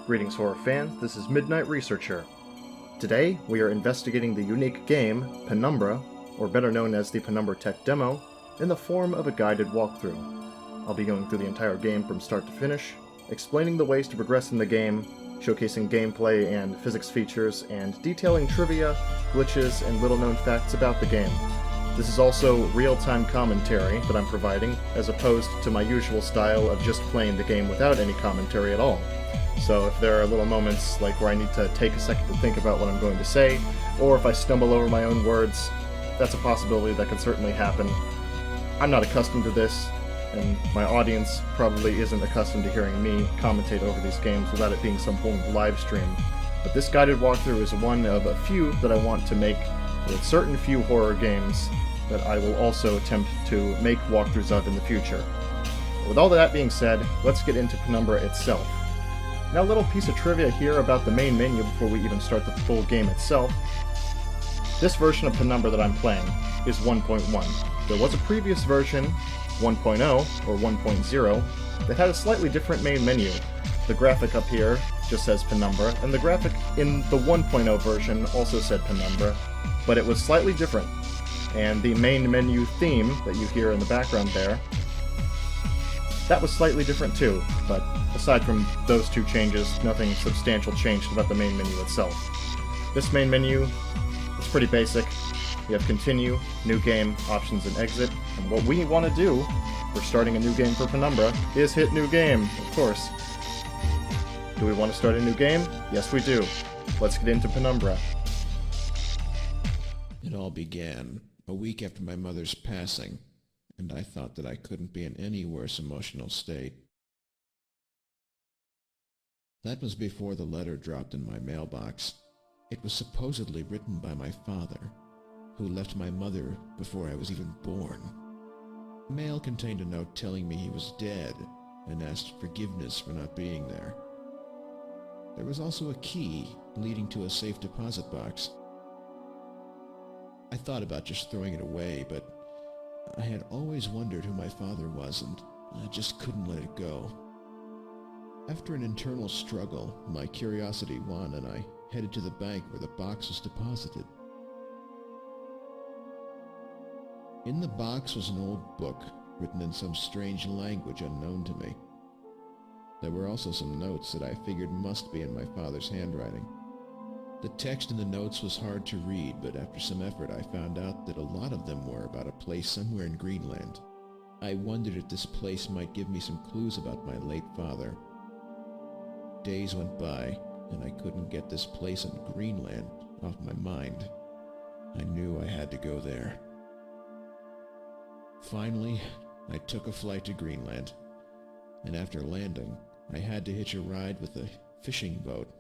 Greetings, horror fans, this is Midnight Researcher. Today, we are investigating the unique game, Penumbra, or better known as the Penumbra Tech Demo, in the form of a guided walkthrough. I'll be going through the entire game from start to finish, explaining the ways to progress in the game, showcasing gameplay and physics features, and detailing trivia, glitches, and little-known facts about the game. This is also real-time commentary that I'm providing, as opposed to my usual style of just playing the game without any commentary at all. So if there are little moments like where I need to take a second to think about what I'm going to say, or if I stumble over my own words, that's a possibility that can certainly happen. I'm not accustomed to this, and my audience probably isn't accustomed to hearing me commentate over these games without it being some form of live stream. But this guided walkthrough is one of a few that I want to make with certain few horror games that I will also attempt to make walkthroughs of in the future. With all that being said, let's get into Penumbra itself. Now, a little piece of trivia here about the main menu before we even start the full game itself. This version of Penumbra that I'm playing is 1.1. There was a previous version, 1.0 or 1.0, that had a slightly different main menu. The graphic up here just says Penumbra, and the graphic in the 1.0 version also said Penumbra, but it was slightly different. And the main menu theme that you hear in the background there, that was slightly different too, but aside from those two changes, nothing substantial changed about the main menu itself. This main menu is pretty basic. We have Continue, New Game, Options, and Exit, and what we want to do for starting a new game for Penumbra is hit New Game, of course. Do we want to start a new game? Yes, we do. Let's get into Penumbra. It all began a week after my mother's passing, and I thought that I couldn't be in any worse emotional state. That was before the letter dropped in my mailbox. It was supposedly written by my father, who left my mother before I was even born. The mail contained a note telling me he was dead and asked forgiveness for not being there. There was also a key leading to a safe deposit box. I thought about just throwing it away, but I had always wondered who my father was, and I just couldn't let it go. After an internal struggle, my curiosity won, and I headed to the bank where the box was deposited. In the box was an old book, written in some strange language unknown to me. There were also some notes that I figured must be in my father's handwriting. The text in the notes was hard to read, but after some effort I found out that a lot of them were about a place somewhere in Greenland. I wondered if this place might give me some clues about my late father. Days went by, and I couldn't get this place in Greenland off my mind. I knew I had to go there. Finally, I took a flight to Greenland, and after landing, I had to hitch a ride with a fishing boat.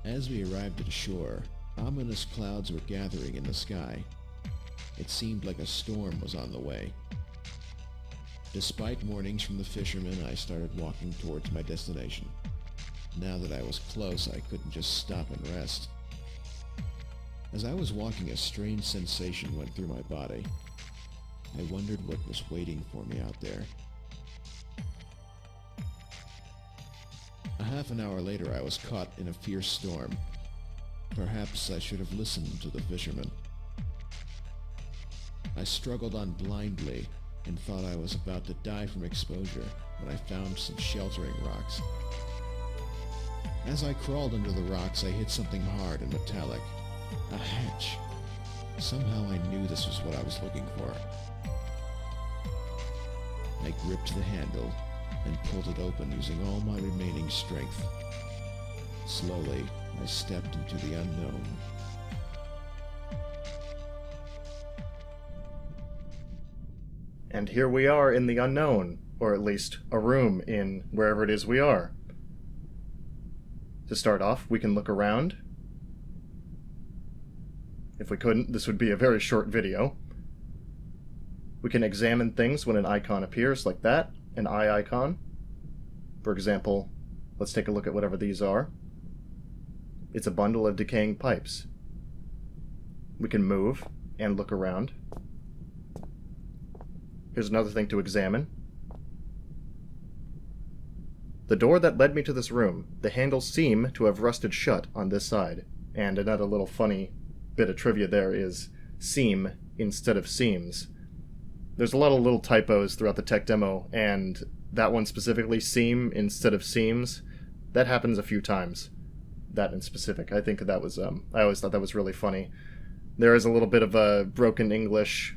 As we arrived at shore, ominous clouds were gathering in the sky. It seemed like a storm was on the way. Despite warnings from the fishermen, I started walking towards my destination. Now that I was close, I couldn't just stop and rest. As I was walking, a strange sensation went through my body. I wondered what was waiting for me out there. A half an hour later, I was caught in a fierce storm. Perhaps I should have listened to the fishermen. I struggled on blindly and thought I was about to die from exposure when I found some sheltering rocks. As I crawled under the rocks, I hit something hard and metallic. A hatch. Somehow I knew this was what I was looking for. I gripped the handle and pulled it open using all my remaining strength. Slowly, I stepped into the unknown. And here we are in the unknown, or at least a room in wherever it is we are. To start off, we can look around. If we couldn't, this would be a very short video. We can examine things when an icon appears, like that, an eye icon. For example, let's take a look at whatever these are. It's a bundle of decaying pipes. We can move and look around. Here's another thing to examine. The door that led me to this room, the handles seem to have rusted shut on this side. And another little funny bit of trivia there is seam instead of seams. There's a lot of little typos throughout the tech demo, and that one specifically, seam instead of seams, that happens a few times. That in specific. I think that was, I always thought that was really funny. There is a little bit of a broken English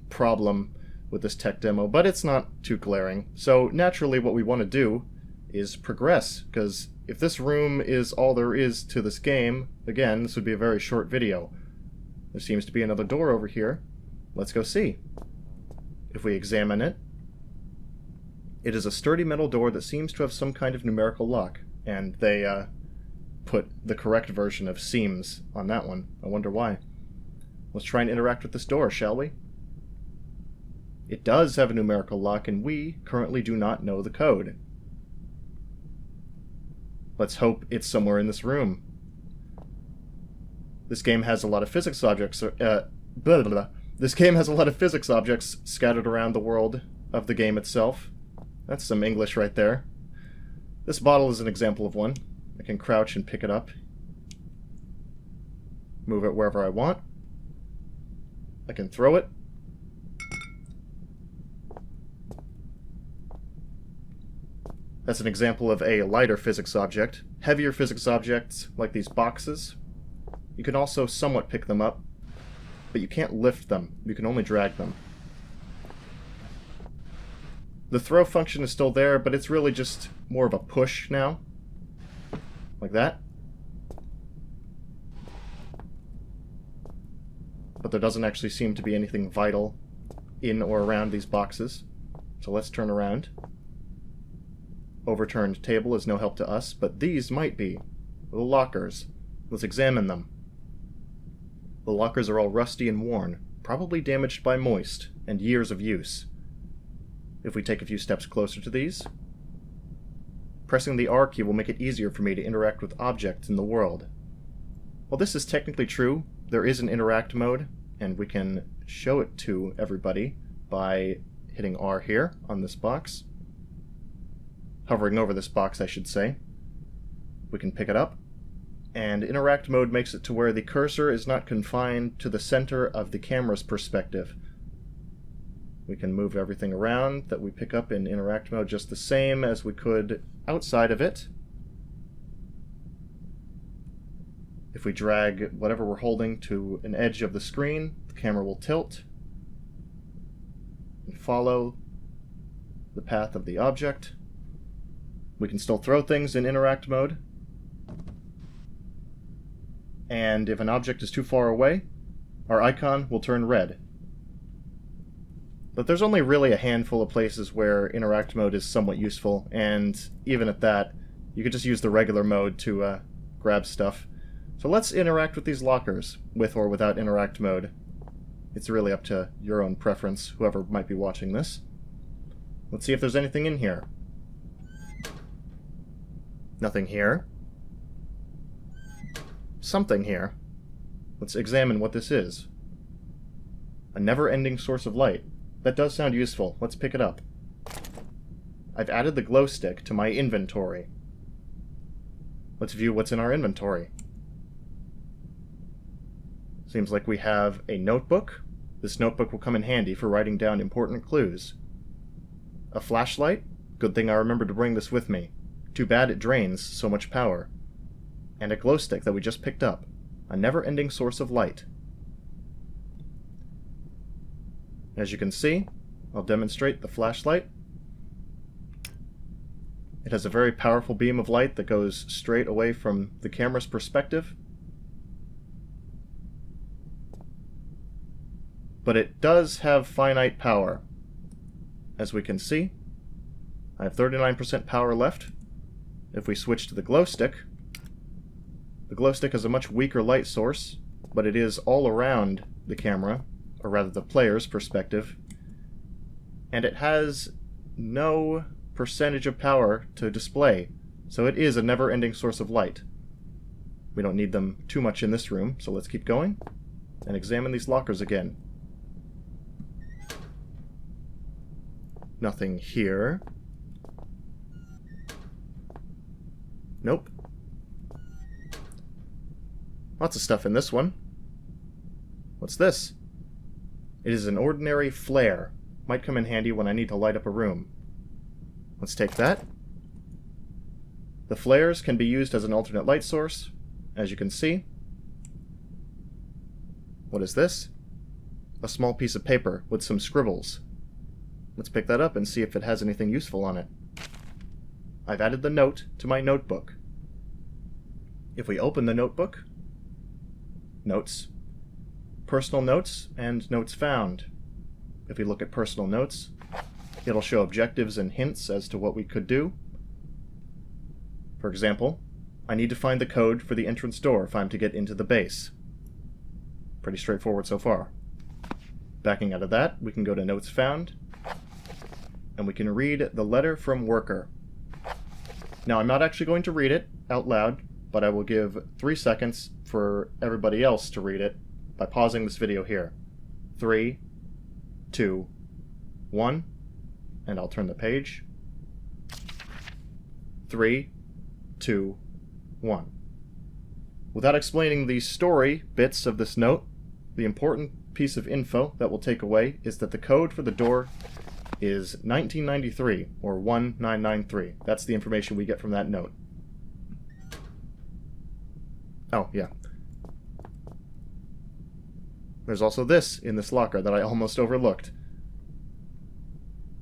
problem with this tech demo, but it's not too glaring. So naturally what we want to do is progress, because if this room is all there is to this game, again, this would be a very short video. There seems to be another door over here. Let's go see. If we examine it, it is a sturdy metal door that seems to have some kind of numerical lock, and they put the correct version of seams on that one. I wonder why. Let's try and interact with this door, shall we? It does have a numerical lock, and we currently do not know the code. Let's hope it's somewhere in this room. This game has a lot of physics objects. This game has a lot of physics objects scattered around the world of the game itself. That's some English right there. This bottle is an example of one. I can crouch and pick it up. Move it wherever I want. I can throw it. That's an example of a lighter physics object. Heavier physics objects, like these boxes, you can also somewhat pick them up, but you can't lift them. You can only drag them. The throw function is still there, but it's really just more of a push now. Like that. But there doesn't actually seem to be anything vital in or around these boxes. So let's turn around. Overturned table is no help to us, but these might be. The lockers. Let's examine them. The lockers are all rusty and worn, probably damaged by moist and years of use. If we take a few steps closer to these, pressing the R key will make it easier for me to interact with objects in the world. While this is technically true, there is an interact mode, and we can show it to everybody by hitting R here on this box. Hovering over this box, I should say. We can pick it up, and interact mode makes it to where the cursor is not confined to the center of the camera's perspective. We can move everything around that we pick up in interact mode just the same as we could outside of it. If we drag whatever we're holding to an edge of the screen, the camera will tilt and follow the path of the object. We can still throw things in interact mode. And if an object is too far away, our icon will turn red. But there's only really a handful of places where interact mode is somewhat useful, and even at that, you could just use the regular mode to grab stuff. So let's interact with these lockers, with or without interact mode. It's really up to your own preference, whoever might be watching this. Let's see if there's anything in here. Nothing here. Something here. Let's examine what this is. A never-ending source of light. That does sound useful. Let's pick it up. I've added the glow stick to my inventory. Let's view what's in our inventory. Seems like we have a notebook. This notebook will come in handy for writing down important clues. A flashlight? Good thing I remembered to bring this with me. Too bad it drains so much power. And a glow stick that we just picked up. A never-ending source of light. As you can see, I'll demonstrate the flashlight. It has a very powerful beam of light that goes straight away from the camera's perspective. But it does have finite power. As we can see, I have 39% power left. If we switch to the glow stick is a much weaker light source, but it is all around the camera, or rather the player's perspective, and it has no percentage of power to display, so it is a never-ending source of light. We don't need them too much in this room, so let's keep going and examine these lockers again. Nothing here. Nope. Lots of stuff in this one. What's this? It is an ordinary flare. Might come in handy when I need to light up a room. Let's take that. The flares can be used as an alternate light source, as you can see. What is this? A small piece of paper with some scribbles. Let's pick that up and see if it has anything useful on it. I've added the note to my notebook. If we open the notebook, notes, personal notes, and notes found. If we look at personal notes, it'll show objectives and hints as to what we could do. For example, I need to find the code for the entrance door if I'm to get into the base. Pretty straightforward so far. Backing out of that, we can go to Notes Found, and we can read the letter from Worker. Now, I'm not actually going to read it out loud, but I will give 3 seconds for everybody else to read it by pausing this video here. 3, 2, 1, and I'll turn the page. 3, 2, 1. Without explaining the story bits of this note, the important piece of info that we'll take away is that the code for the door is 1993, or 1993. That's the information we get from that note. Oh, yeah. There's also this in this locker that I almost overlooked.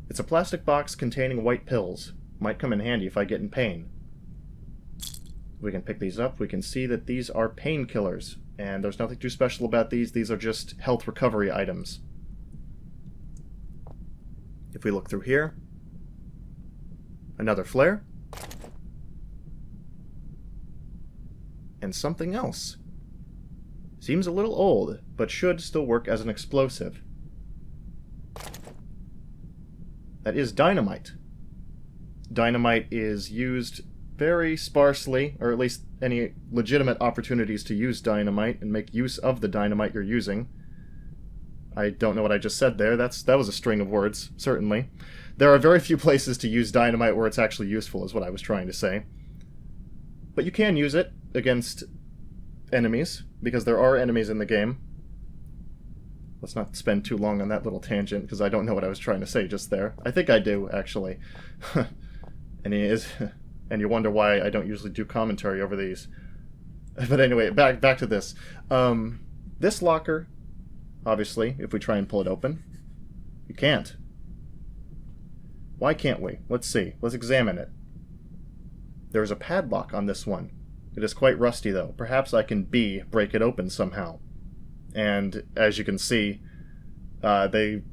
It's a plastic box containing white pills. Might come in handy if I get in pain. We can pick these up. We can see that these are painkillers, and there's nothing too special about these. These are just health recovery items. If we look through here, another flare, and something else. Seems a little old, but should still work as an explosive. That is dynamite. Dynamite is used very sparsely, or at least any legitimate opportunities to use dynamite and make use of the dynamite you're using. I don't know what I just said there. That was a string of words, certainly. There are very few places to use dynamite where it's actually useful, is what I was trying to say. But you can use it against enemies, because there are enemies in the game. Let's not spend too long on that little tangent, because I don't know what I was trying to say just there. I think I do, actually. And you wonder why I don't usually do commentary over these. But anyway, back to this. This locker, obviously, if we try and pull it open, you can't. Why can't we? Let's see. Let's examine it. There is a padlock on this one. It is quite rusty, though. Perhaps I can break it open somehow. And as you can see, they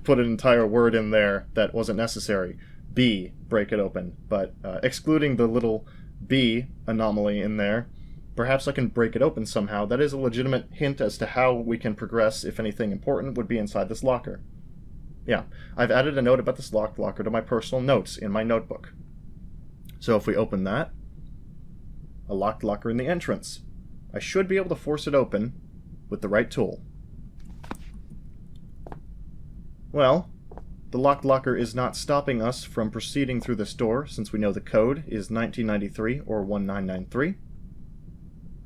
put an entire word in there that wasn't necessary. Break it open. But excluding the little B anomaly in there, perhaps I can break it open somehow. That is a legitimate hint as to how we can progress if anything important would be inside this locker. Yeah, I've added a note about this locked locker to my personal notes in my notebook. So if we open that, a locked locker in the entrance. I should be able to force it open with the right tool. Well, the locked locker is not stopping us from proceeding through this door, since we know the code is 1993 or 1993.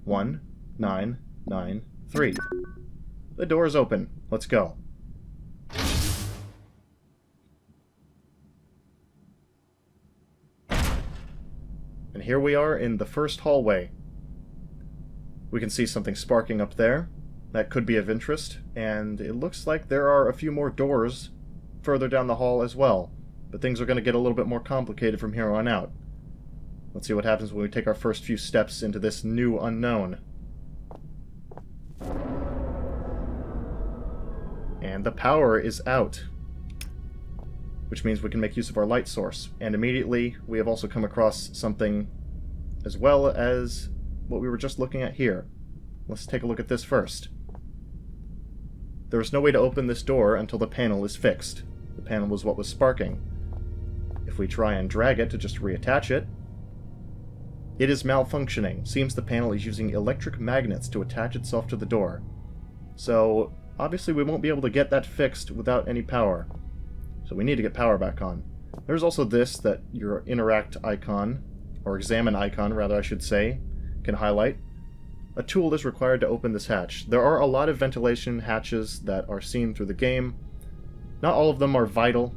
1993. The door is open. Let's go. And here we are in the first hallway. We can see something sparking up there. That could be of interest, and it looks like there are a few more doors further down the hall as well. But things are going to get a little bit more complicated from here on out. Let's see what happens when we take our first few steps into this new unknown. And the power is out, which means we can make use of our light source. And immediately we have also come across something as well as what we were just looking at here. Let's take a look at this first. There is no way to open this door until the panel is fixed. The panel was what was sparking. If we try and drag it to just reattach it, it is malfunctioning. Seems the panel is using electric magnets to attach itself to the door. So, obviously we won't be able to get that fixed without any power. So we need to get power back on. There's also this, that your interact icon or examine icon, rather I should say, can highlight. A tool is required to open this hatch. There are a lot of ventilation hatches that are seen through the game. Not all of them are vital,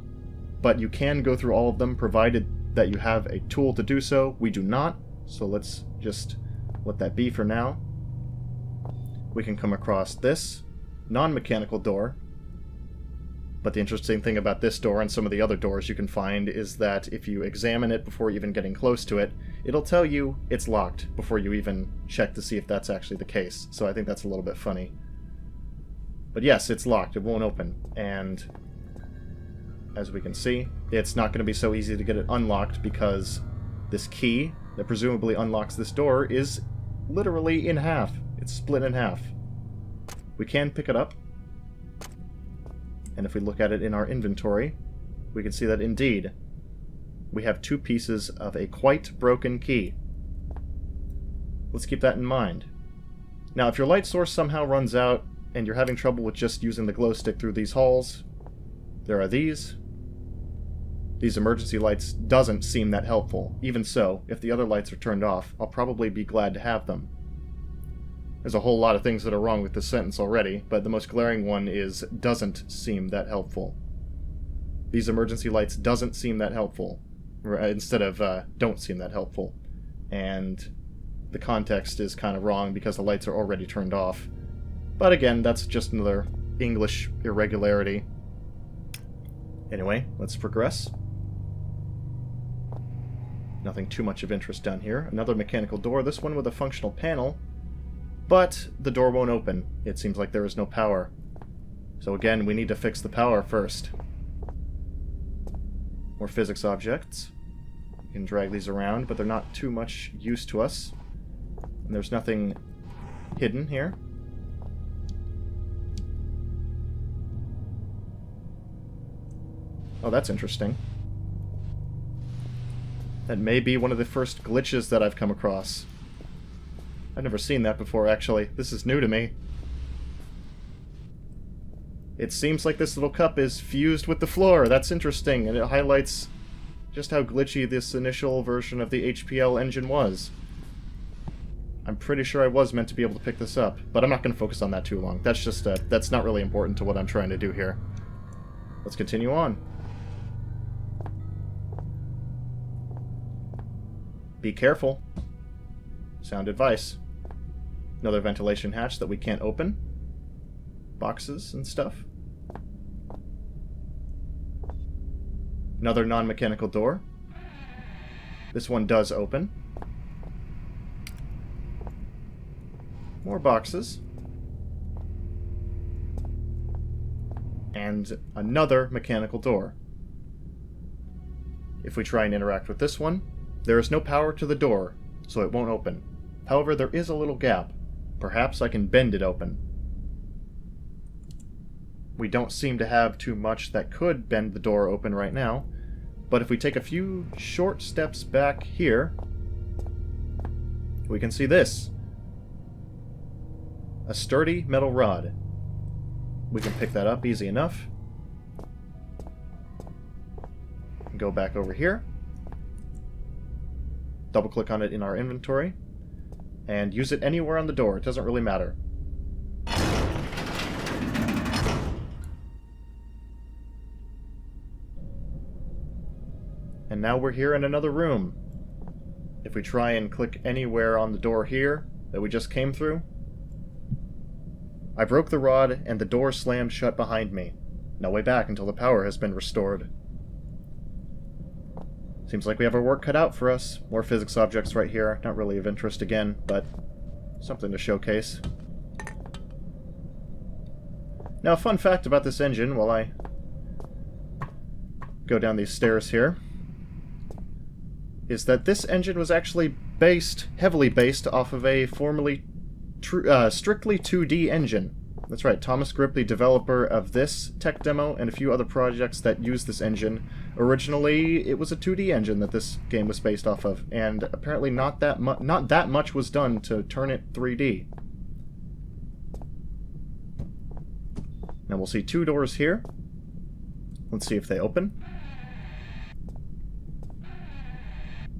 but you can go through all of them provided that you have a tool to do so. We do not, so let's just let that be for now. We can come across this non-mechanical door. But the interesting thing about this door and some of the other doors you can find is that if you examine it before even getting close to it, it'll tell you it's locked before you even check to see if that's actually the case. So I think that's a little bit funny. But yes, it's locked. It won't open. And as we can see, it's not going to be so easy to get it unlocked because this key that presumably unlocks this door is literally in half. It's split in half. We can pick it up. And if we look at it in our inventory, we can see that indeed, we have 2 pieces of a quite broken key. Let's keep that in mind. Now, if your light source somehow runs out, and you're having trouble with just using the glow stick through these halls, there are these. These emergency lights doesn't seem that helpful. Even so, if the other lights are turned off, I'll probably be glad to have them. There's a whole lot of things that are wrong with this sentence already, but the most glaring one is doesn't seem that helpful. These emergency lights doesn't seem that helpful, instead of don't seem that helpful. And the context is kind of wrong because the lights are already turned off. But again, that's just another English irregularity. Anyway, let's progress. Nothing too much of interest down here. Another mechanical door, this one with a functional panel. But the door won't open. It seems like there is no power. So again, we need to fix the power first. More physics objects. You can drag these around, but they're not too much use to us. And there's nothing hidden here. Oh, that's interesting. That may be one of the first glitches that I've come across. I've never seen that before, actually. This is new to me. It seems like this little cup is fused with the floor. That's interesting, and it highlights just how glitchy this initial version of the HPL engine was. I'm pretty sure I was meant to be able to pick this up, but I'm not going to focus on that too long. That's just, that's not really important to what I'm trying to do here. Let's continue on. Be careful. Sound advice. Another ventilation hatch that we can't open. Boxes and stuff. Another non-mechanical door. This one does open. More boxes. And another mechanical door. If we try and interact with this one, there is no power to the door, so it won't open. However, there is a little gap. Perhaps I can bend it open. We don't seem to have too much that could bend the door open right now, but if we take a few short steps back here, we can see this. A sturdy metal rod. We can pick that up easy enough. Go back over here. Double-click on it in our inventory. And use it anywhere on the door. It doesn't really matter. And now we're here in another room. If we try and click anywhere on the door here that we just came through, I broke the rod and the door slammed shut behind me. No way back until the power has been restored. Seems like we have our work cut out for us. More physics objects right here. Not really of interest again, but something to showcase. Now, a fun fact about this engine while I go down these stairs here is that this engine was actually heavily based off of a formerly strictly 2D engine. That's right, Thomas Grip, the developer of this tech demo and a few other projects that use this engine, originally it was a 2D engine that this game was based off of, and apparently not that much was done to turn it 3D. Now we'll see 2 doors here. Let's see if they open.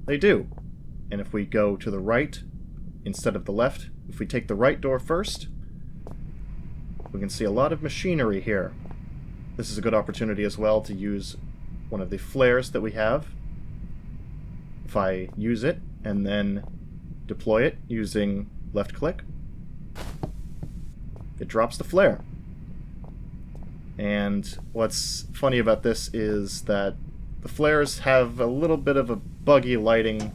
They do. And if we go to the right instead of the left, if we take the right door first, we can see a lot of machinery here. This is a good opportunity as well to use one of the flares that we have. If I use it and then deploy it using left click, it drops the flare. And what's funny about this is that the flares have a little bit of a buggy lighting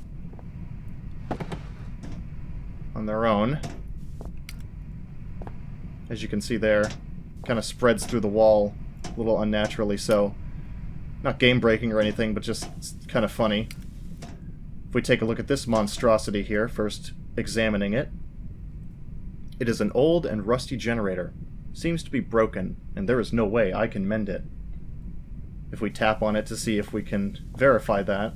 on their own. As you can see there, kind of spreads through the wall a little unnaturally, so not game breaking or anything, but just kind of funny. If we take a look at this monstrosity here, first examining it, it is an old and rusty generator. Seems to be broken, and there is no way I can mend it. If we tap on it to see if we can verify that.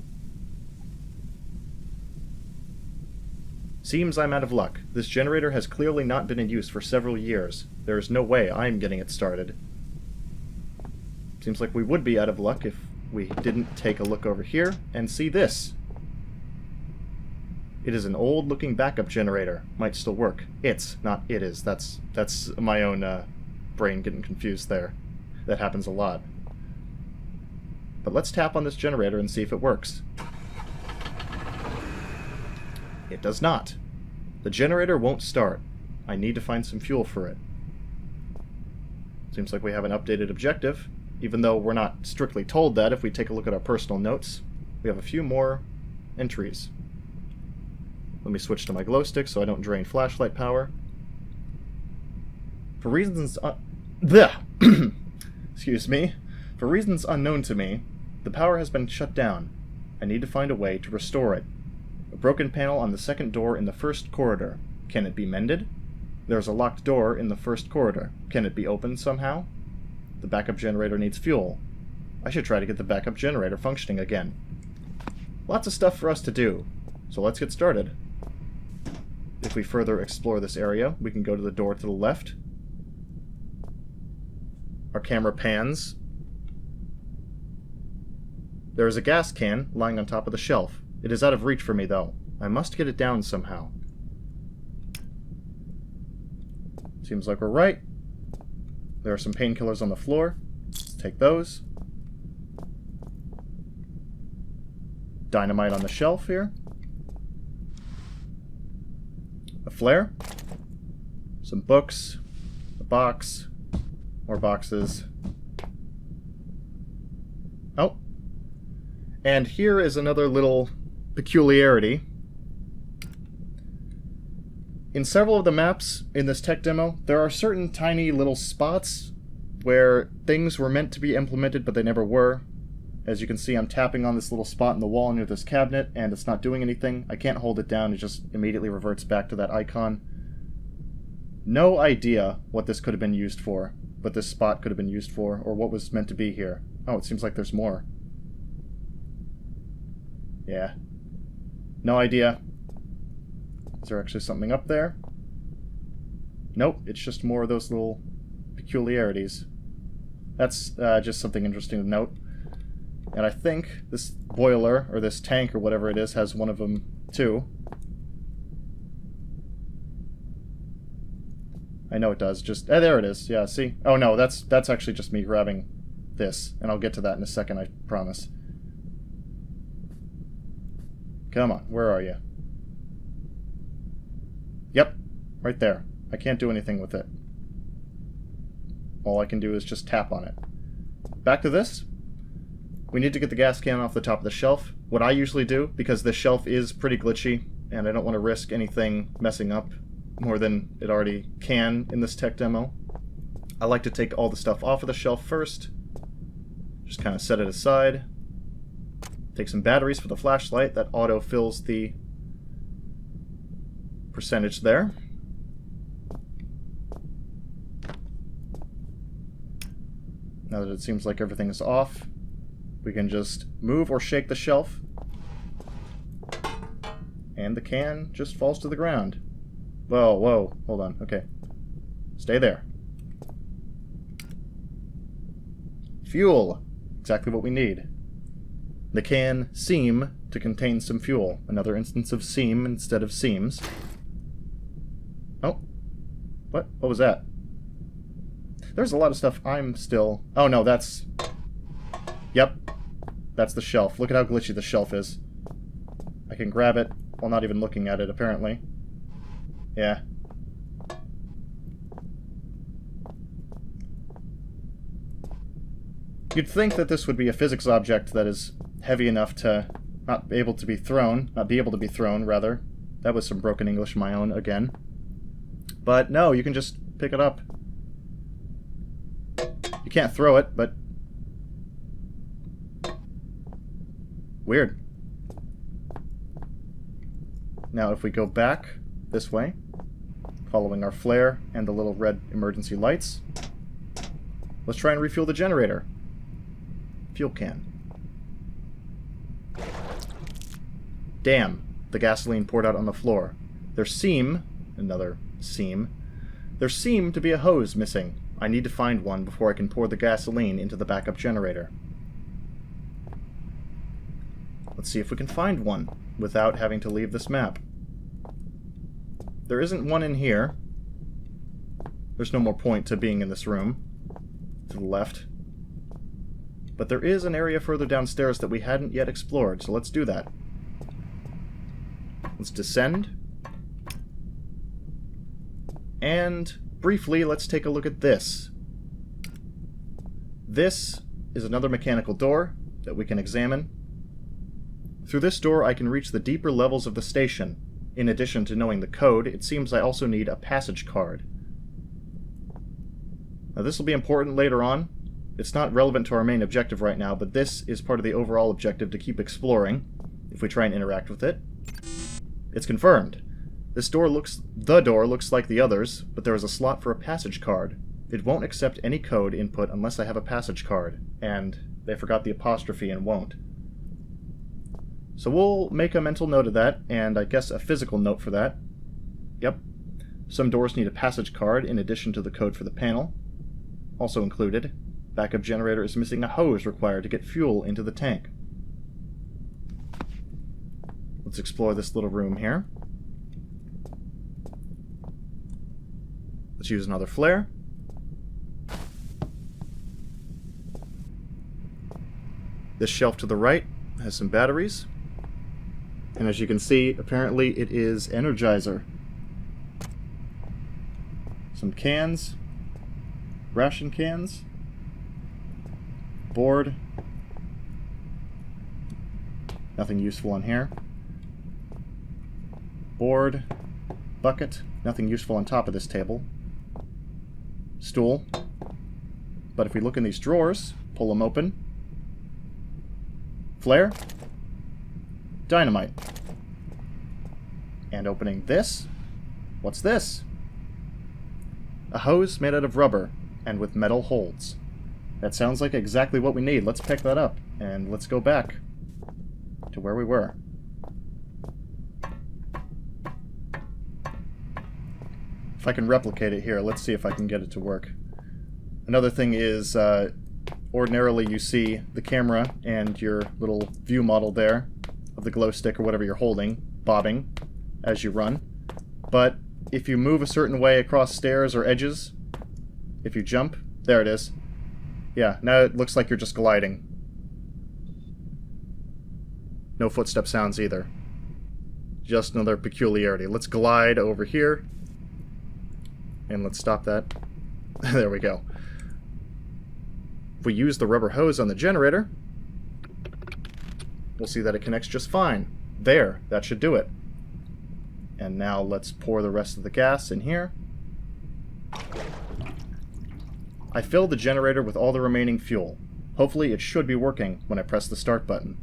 Seems I'm out of luck. This generator has clearly not been in use for several years. There is no way I'm getting it started. Seems like we would be out of luck if we didn't take a look over here and see this. It is an old-looking backup generator. Might still work. It's, not it is. That's my own brain getting confused there. That happens a lot. But let's tap on this generator and see if it works. It does not. The generator won't start. I need to find some fuel for it. Seems like we have an updated objective, even though we're not strictly told that. If we take a look at our personal notes, we have a few more entries. Let me switch to my glow stick so I don't drain flashlight power. For reasons excuse me. For reasons unknown to me, the power has been shut down. I need to find a way to restore it. A broken panel on the second door in the first corridor. Can it be mended? There's a locked door in the first corridor. Can it be opened somehow? The backup generator needs fuel. I should try to get the backup generator functioning again. Lots of stuff for us to do, so let's get started. If we further explore this area, we can go to the door to the left. Our camera pans. There is a gas can lying on top of the shelf. It is out of reach for me, though. I must get it down somehow. Seems like we're right. There are some painkillers on the floor. Let's take those. Dynamite on the shelf here. A flare. Some books. A box. More boxes. Oh. And here is another little peculiarity. In several of the maps in this tech demo, there are certain tiny little spots where things were meant to be implemented, but they never were. As you can see, I'm tapping on this little spot in the wall near this cabinet, and it's not doing anything. I can't hold it down, it just immediately reverts back to that icon. No idea what this could have been used for, what this spot could have been used for, or what was meant to be here. Oh, it seems like there's more. Yeah. No idea. Is there actually something up there? Nope, it's just more of those little peculiarities. That's just something interesting to note. And I think this boiler, or this tank, or whatever it is, has one of them too. I know it does. Just there it is. Yeah, see? Oh no, that's actually just me grabbing this, and I'll get to that in a second, I promise. Come on, where are you? Yep, right there. I can't do anything with it. All I can do is just tap on it. Back to this. We need to get the gas can off the top of the shelf. What I usually do, because this shelf is pretty glitchy, and I don't want to risk anything messing up more than it already can in this tech demo, I like to take all the stuff off of the shelf first. Just kind of set it aside. Take some batteries for the flashlight. That auto fills the percentage there. Now that it seems like everything is off, we can just move or shake the shelf, and the can just falls to the ground. Whoa, whoa, hold on, okay. Stay there. Fuel! Exactly what we need. The can seem to contain some fuel. Another instance of seam instead of seams. Oh. What? What was that? There's a lot of stuff I'm still... Oh no, that's... Yep. That's the shelf. Look at how glitchy the shelf is. I can grab it while not even looking at it, apparently. Yeah. You'd think that this would be a physics object that is heavy enough to not be able to be thrown. Rather. That was some broken English of my own again. But no, you can just pick it up. You can't throw it, but... Weird. Now if we go back this way, following our flare and the little red emergency lights, let's try and refuel the generator. Fuel can. Damn, the gasoline poured out on the floor. There seemed to be a hose missing. I need to find one before I can pour the gasoline into the backup generator. Let's see if we can find one without having to leave this map. There isn't one in here. There's no more point to being in this room. To the left. But there is an area further downstairs that we hadn't yet explored, so let's do that. Let's descend. And briefly, let's take a look at this. This is another mechanical door that we can examine. Through this door, I can reach the deeper levels of the station. In addition to knowing the code, it seems I also need a passage card. Now this will be important later on. It's not relevant to our main objective right now, but this is part of the overall objective to keep exploring, if we try and interact with it. It's confirmed. The door looks like the others, but there is a slot for a passage card. It won't accept any code input unless I have a passage card, and they forgot the apostrophe and won't. So we'll make a mental note of that, and I guess a physical note for that. Yep. Some doors need a passage card in addition to the code for the panel. Also included, backup generator is missing a hose required to get fuel into the tank. Let's explore this little room here. Let's use another flare. This shelf to the right has some batteries. And as you can see, apparently it is Energizer. Some cans. Ration cans. Board. Nothing useful on here. Board. Bucket. Nothing useful on top of this table. Stool. But if we look in these drawers, pull them open. Flare. Dynamite. And opening this. What's this? A hose made out of rubber and with metal holds. That sounds like exactly what we need. Let's pick that up and let's go back to where we were. If I can replicate it here, let's see if I can get it to work. Another thing is, ordinarily you see the camera and your little view model there of the glow stick or whatever you're holding, bobbing as you run. But if you move a certain way across stairs or edges, if you jump, there it is. Yeah, now it looks like you're just gliding. No footstep sounds either. Just another peculiarity. Let's glide over here. And let's stop that. There we go. If we use the rubber hose on the generator, we'll see that it connects just fine. There, that should do it. And now let's pour the rest of the gas in here. I filled the generator with all the remaining fuel. Hopefully it should be working when I press the start button.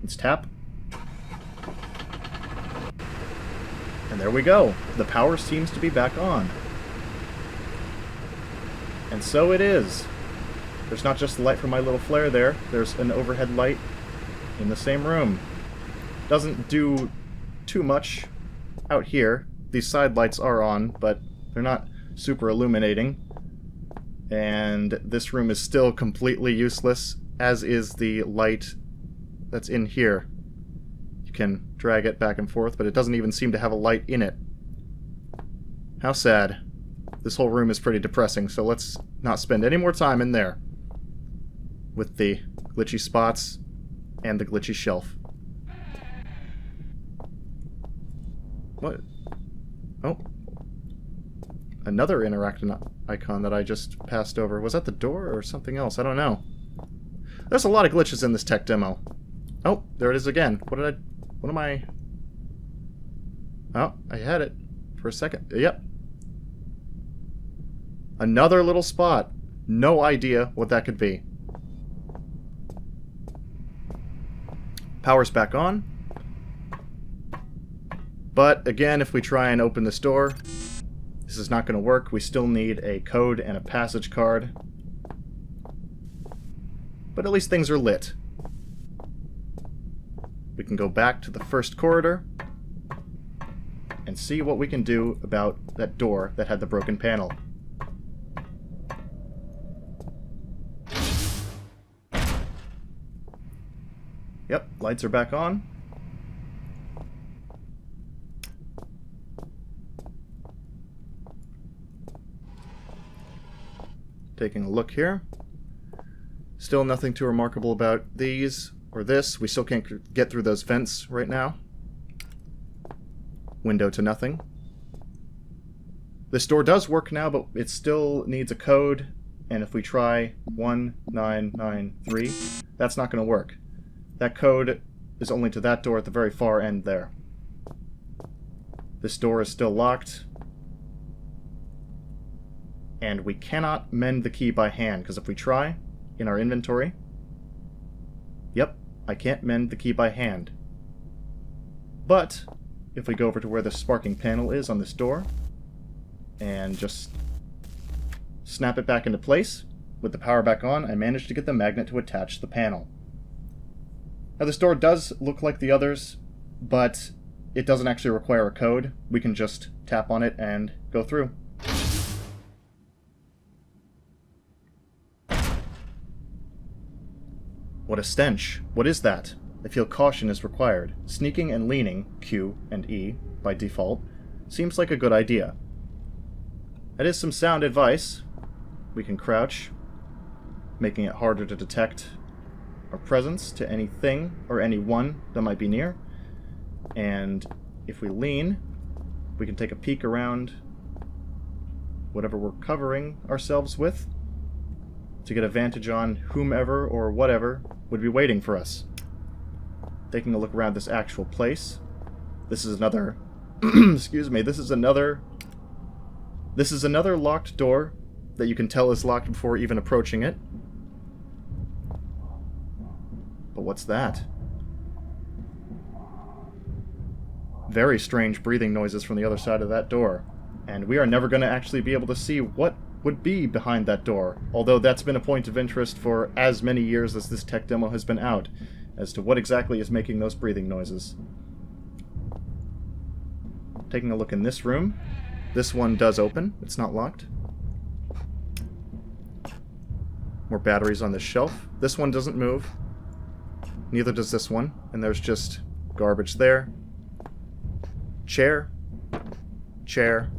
Let's tap. And there we go. The power seems to be back on. And so it is. There's not just the light from my little flare there. There's an overhead light in the same room. Doesn't do too much out here. These side lights are on, but they're not super illuminating. And this room is still completely useless, as is the light that's in here. can drag it back and forth, but it doesn't even seem to have a light in it. How sad. This whole room is pretty depressing, so let's not spend any more time in there with the glitchy spots and the glitchy shelf. What? Oh. Another interactive icon that I just passed over. Was that the door or something else? I don't know. There's a lot of glitches in this tech demo. Oh, there it is again. What am I... Oh, I had it for a second. Yep. Another little spot. No idea what that could be. Power's back on. But, again, if we try and open this door, this is not going to work. We still need a code and a passage card. But at least things are lit. We can go back to the first corridor and see what we can do about that door that had the broken panel. Yep, lights are back on. Taking a look here. Still nothing too remarkable about these or this. We still can't get through those vents right now. Window to nothing. This door does work now, but it still needs a code. And if we try 1993, that's not going to work. That code is only to that door at the very far end there. This door is still locked. And we cannot mend the key by hand, because if we try, in our inventory... Yep, I can't mend the key by hand. But, if we go over to where the sparking panel is on this door, and just snap it back into place, with the power back on, I managed to get the magnet to attach the panel. Now this door does look like the others, but it doesn't actually require a code. We can just tap on it and go through. What a stench. What is that? I feel caution is required. Sneaking and leaning, Q and E, by default, seems like a good idea. That is some sound advice. We can crouch, making it harder to detect our presence to anything or anyone that might be near. And if we lean, we can take a peek around whatever we're covering ourselves with to get a vantage on whomever or whatever would be waiting for us. Taking a look around this actual place. This is another... excuse me, this is another locked door that you can tell is locked before even approaching it. But what's that? Very strange breathing noises from the other side of that door. And we are never going to actually be able to see what would be behind that door, although that's been a point of interest for as many years as this tech demo has been out, as to what exactly is making those breathing noises. Taking a look in this room. This one does open. It's not locked. More batteries on this shelf. This one doesn't move. Neither does this one. And there's just garbage there. Chair. Chair.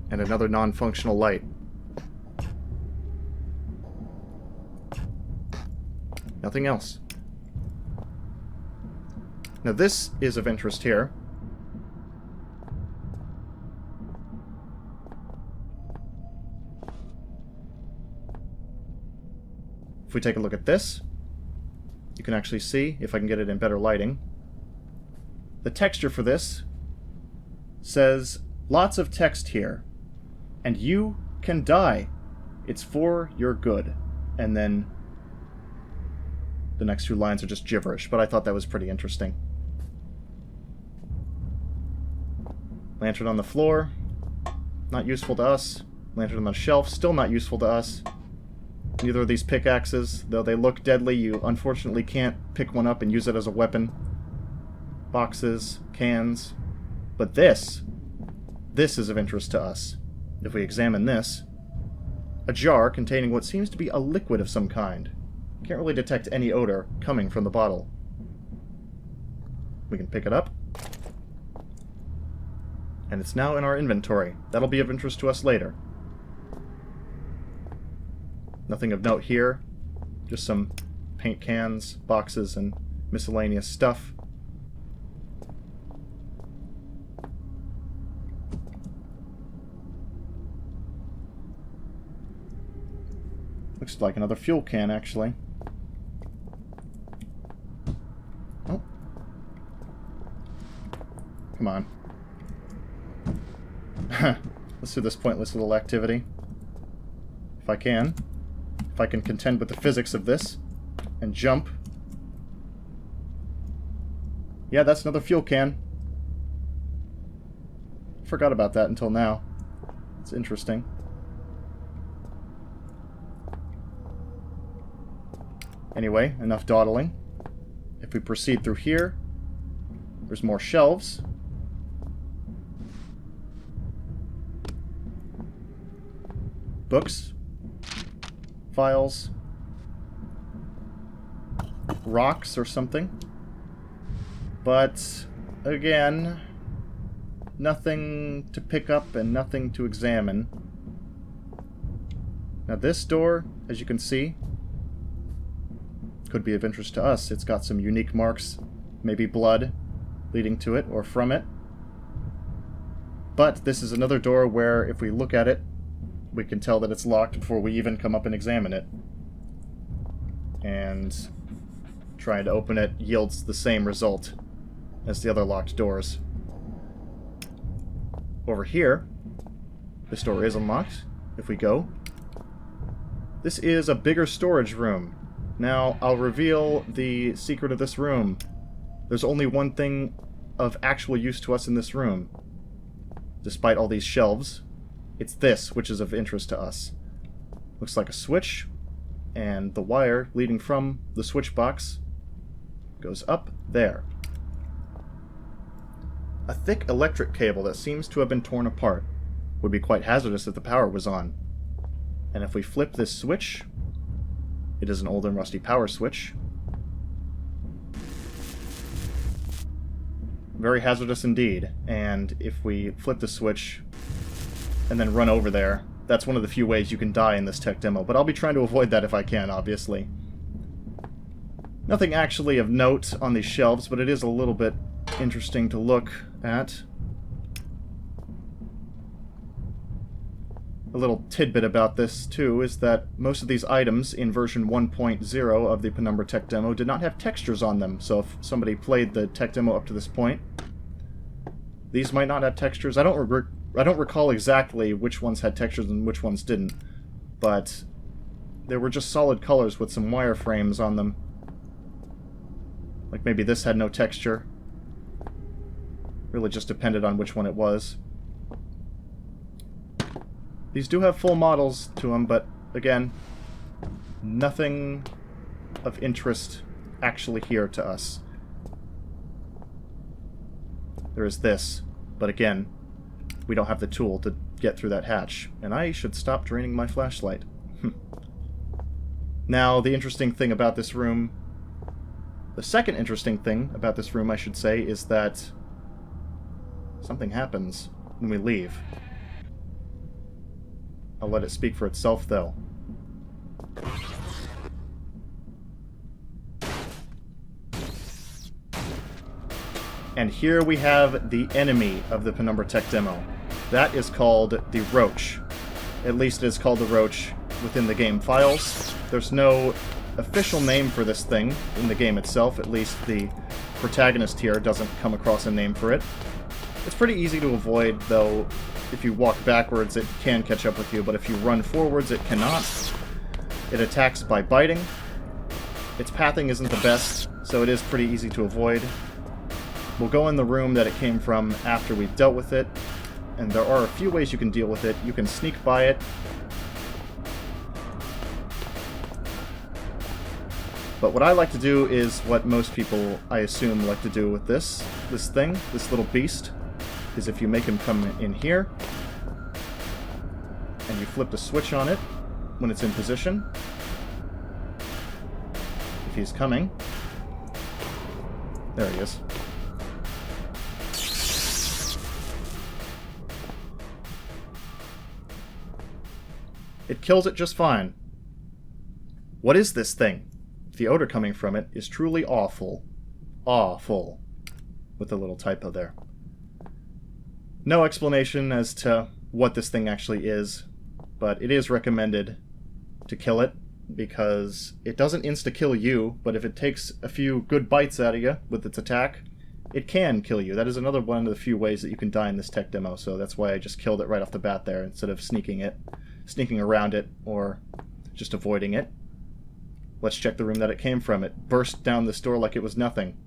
And another non-functional light. Nothing else. Now this is of interest here. If we take a look at this, you can actually see, if I can get it in better lighting, the texture for this says, lots of text here, and you can die. It's for your good. And then the next two lines are just gibberish, but I thought that was pretty interesting. Lantern on the floor, not useful to us. Lantern on the shelf, still not useful to us. Neither of these pickaxes, though they look deadly, you unfortunately can't pick one up and use it as a weapon. Boxes, cans. But this is of interest to us. If we examine this, a jar containing what seems to be a liquid of some kind. Can't really detect any odor coming from the bottle. We can pick it up. And it's now in our inventory. That'll be of interest to us later. Nothing of note here. Just some paint cans, boxes, and miscellaneous stuff. Looks like another fuel can, actually. Oh. Come on. Let's do this pointless little activity. If I can. If I can contend with the physics of this. And jump. Yeah, that's another fuel can. Forgot about that until now. It's interesting. Anyway, enough dawdling. If we proceed through here, there's more shelves. Books. Files. Rocks or something. But, again, nothing to pick up and nothing to examine. Now this door, as you can see, could be of interest to us. It's got some unique marks, maybe blood leading to it or from it. But this is another door where if we look at it, we can tell that it's locked before we even come up and examine it. And trying to open it yields the same result as the other locked doors. Over here, this door is unlocked. If we go, this is a bigger storage room. Now, I'll reveal the secret of this room. There's only one thing of actual use to us in this room. Despite all these shelves, it's this which is of interest to us. Looks like a switch, and the wire leading from the switch box goes up there. A thick electric cable that seems to have been torn apart. Would be quite hazardous if the power was on. And if we flip this switch, it is an old and rusty power switch. Very hazardous indeed. And if we flip the switch and then run over there, that's one of the few ways you can die in this tech demo. But I'll be trying to avoid that if I can, obviously. Nothing actually of note on these shelves, but it is a little bit interesting to look at. A little tidbit about this, too, is that most of these items in version 1.0 of the Penumbra Tech Demo did not have textures on them, so if somebody played the tech demo up to this point, these might not have textures. I don't recall exactly which ones had textures and which ones didn't, but they were just solid colors with some wireframes on them. Like maybe this had no texture. Really just depended on which one it was. These do have full models to them, but again, nothing of interest actually here to us. There is this, but again, we don't have the tool to get through that hatch, and I should stop draining my flashlight. Now, the interesting thing about this room, the second interesting thing about this room, I should say, is that something happens when we leave. I'll let it speak for itself, though. And here we have the enemy of the Penumbra Tech Demo. That is called the Roach. At least it is called the Roach within the game files. There's no official name for this thing in the game itself. At least the protagonist here doesn't come across a name for it. It's pretty easy to avoid, though. If you walk backwards, it can catch up with you, but if you run forwards, it cannot. It attacks by biting. Its pathing isn't the best, so it is pretty easy to avoid. We'll go in the room that it came from after we've dealt with it, and there are a few ways you can deal with it. You can sneak by it. But what I like to do is what most people, I assume, like to do with this thing, this little beast, is if you make him come in here, and you flip the switch on it when it's in position. If he's coming. There he is. It kills it just fine. What is this thing? The odor coming from it is truly awful. Awful. With a little typo there. No explanation as to what this thing actually is, but it is recommended to kill it, because it doesn't insta-kill you, but if it takes a few good bites out of you with its attack, it can kill you. That is another one of the few ways that you can die in this tech demo, so that's why I just killed it right off the bat there, instead of sneaking around it, or just avoiding it. Let's check the room that it came from. It burst down this door like it was nothing.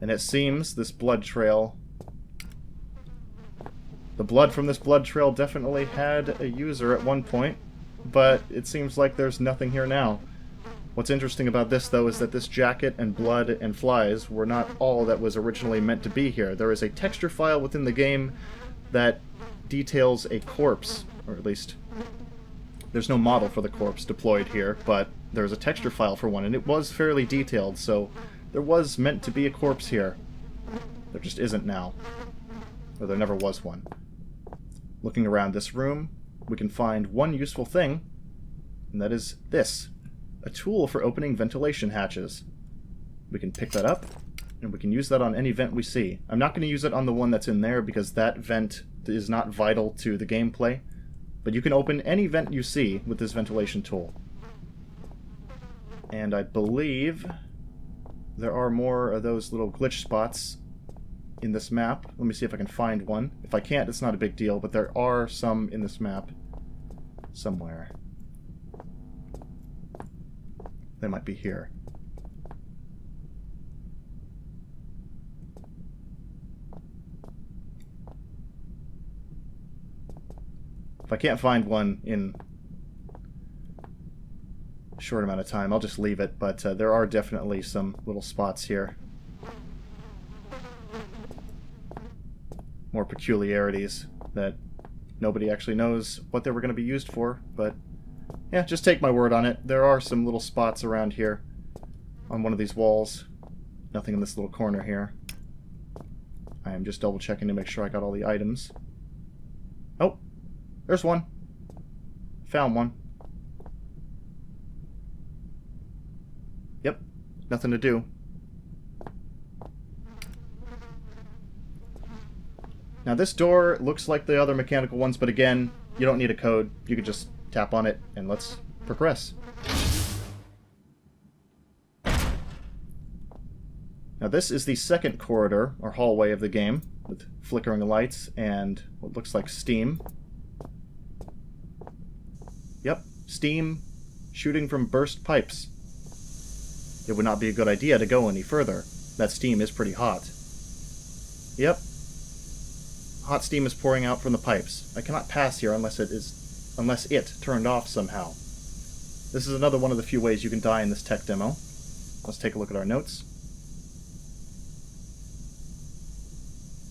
And it seems this blood trail... The blood from this blood trail definitely had a user at one point, but it seems like there's nothing here now. What's interesting about this, though, is that this jacket and blood and flies were not all that was originally meant to be here. There is a texture file within the game that details a corpse, or at least there's no model for the corpse deployed here, but there's a texture file for one, and it was fairly detailed, so there was meant to be a corpse here. There just isn't now. Or there never was one. Looking around this room, we can find one useful thing, and that is this. A tool for opening ventilation hatches. We can pick that up, and we can use that on any vent we see. I'm not going to use it on the one that's in there, because that vent is not vital to the gameplay. But you can open any vent you see with this ventilation tool. And I believe there are more of those little glitch spots in this map. Let me see if I can find one. If I can't, it's not a big deal, but there are some in this map somewhere. They might be here. If I can't find one in a short amount of time, I'll just leave it, but there are definitely some little spots here. More peculiarities that nobody actually knows what they were going to be used for, but yeah, just take my word on it. There are some little spots around here on one of these walls. Nothing in this little corner here. I am just double checking to make sure I got all the items. Oh, there's one. Found one. Yep, nothing to do. Now this door looks like the other mechanical ones, but again, you don't need a code. You could just tap on it, and let's progress. Now this is the second corridor, or hallway of the game, with flickering lights and what looks like steam. Yep, steam shooting from burst pipes. It would not be a good idea to go any further. That steam is pretty hot. Yep. Hot steam is pouring out from the pipes. I cannot pass here unless it turned off somehow. This is another one of the few ways you can die in this tech demo. Let's take a look at our notes.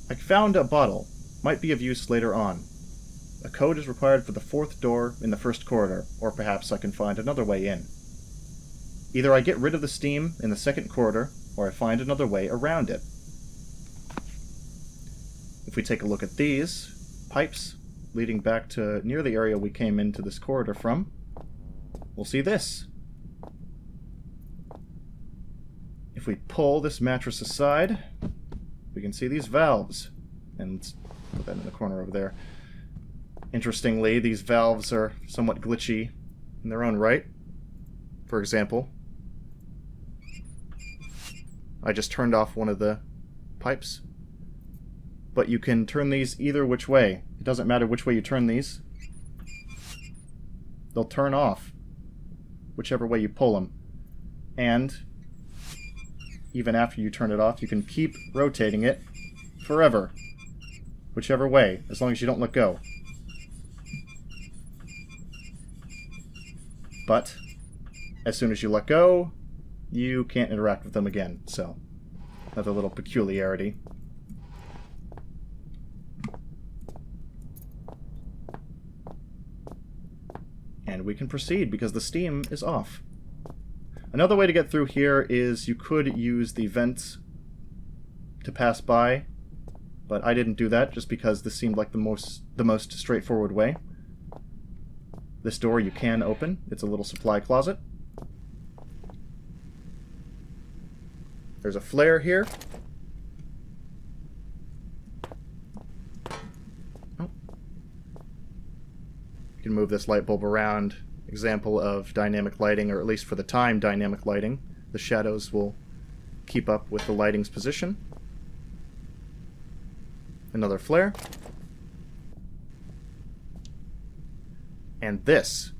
I found a bottle. Might be of use later on. A code is required for the fourth door in the first corridor, or perhaps I can find another way in. Either I get rid of the steam in the second corridor, or I find another way around it. If we take a look at these pipes leading back to near the area we came into this corridor from, we'll see this. If we pull this mattress aside, we can see these valves. And let's put that in the corner over there. Interestingly, these valves are somewhat glitchy in their own right. For example, I just turned off one of the pipes. But you can turn these either which way. It doesn't matter which way you turn these. They'll turn off, whichever way you pull them. And even after you turn it off, you can keep rotating it forever, whichever way, as long as you don't let go. But as soon as you let go, you can't interact with them again. So, another little peculiarity. And we can proceed because the steam is off. Another way to get through here is you could use the vents to pass by, but I didn't do that just because this seemed like the most straightforward way. This door you can open. It's a little supply closet. There's a flare here. Oh. You can move this light bulb around. Example of dynamic lighting, or at least for the time, dynamic lighting. The shadows will keep up with the lighting's position. Another flare. And this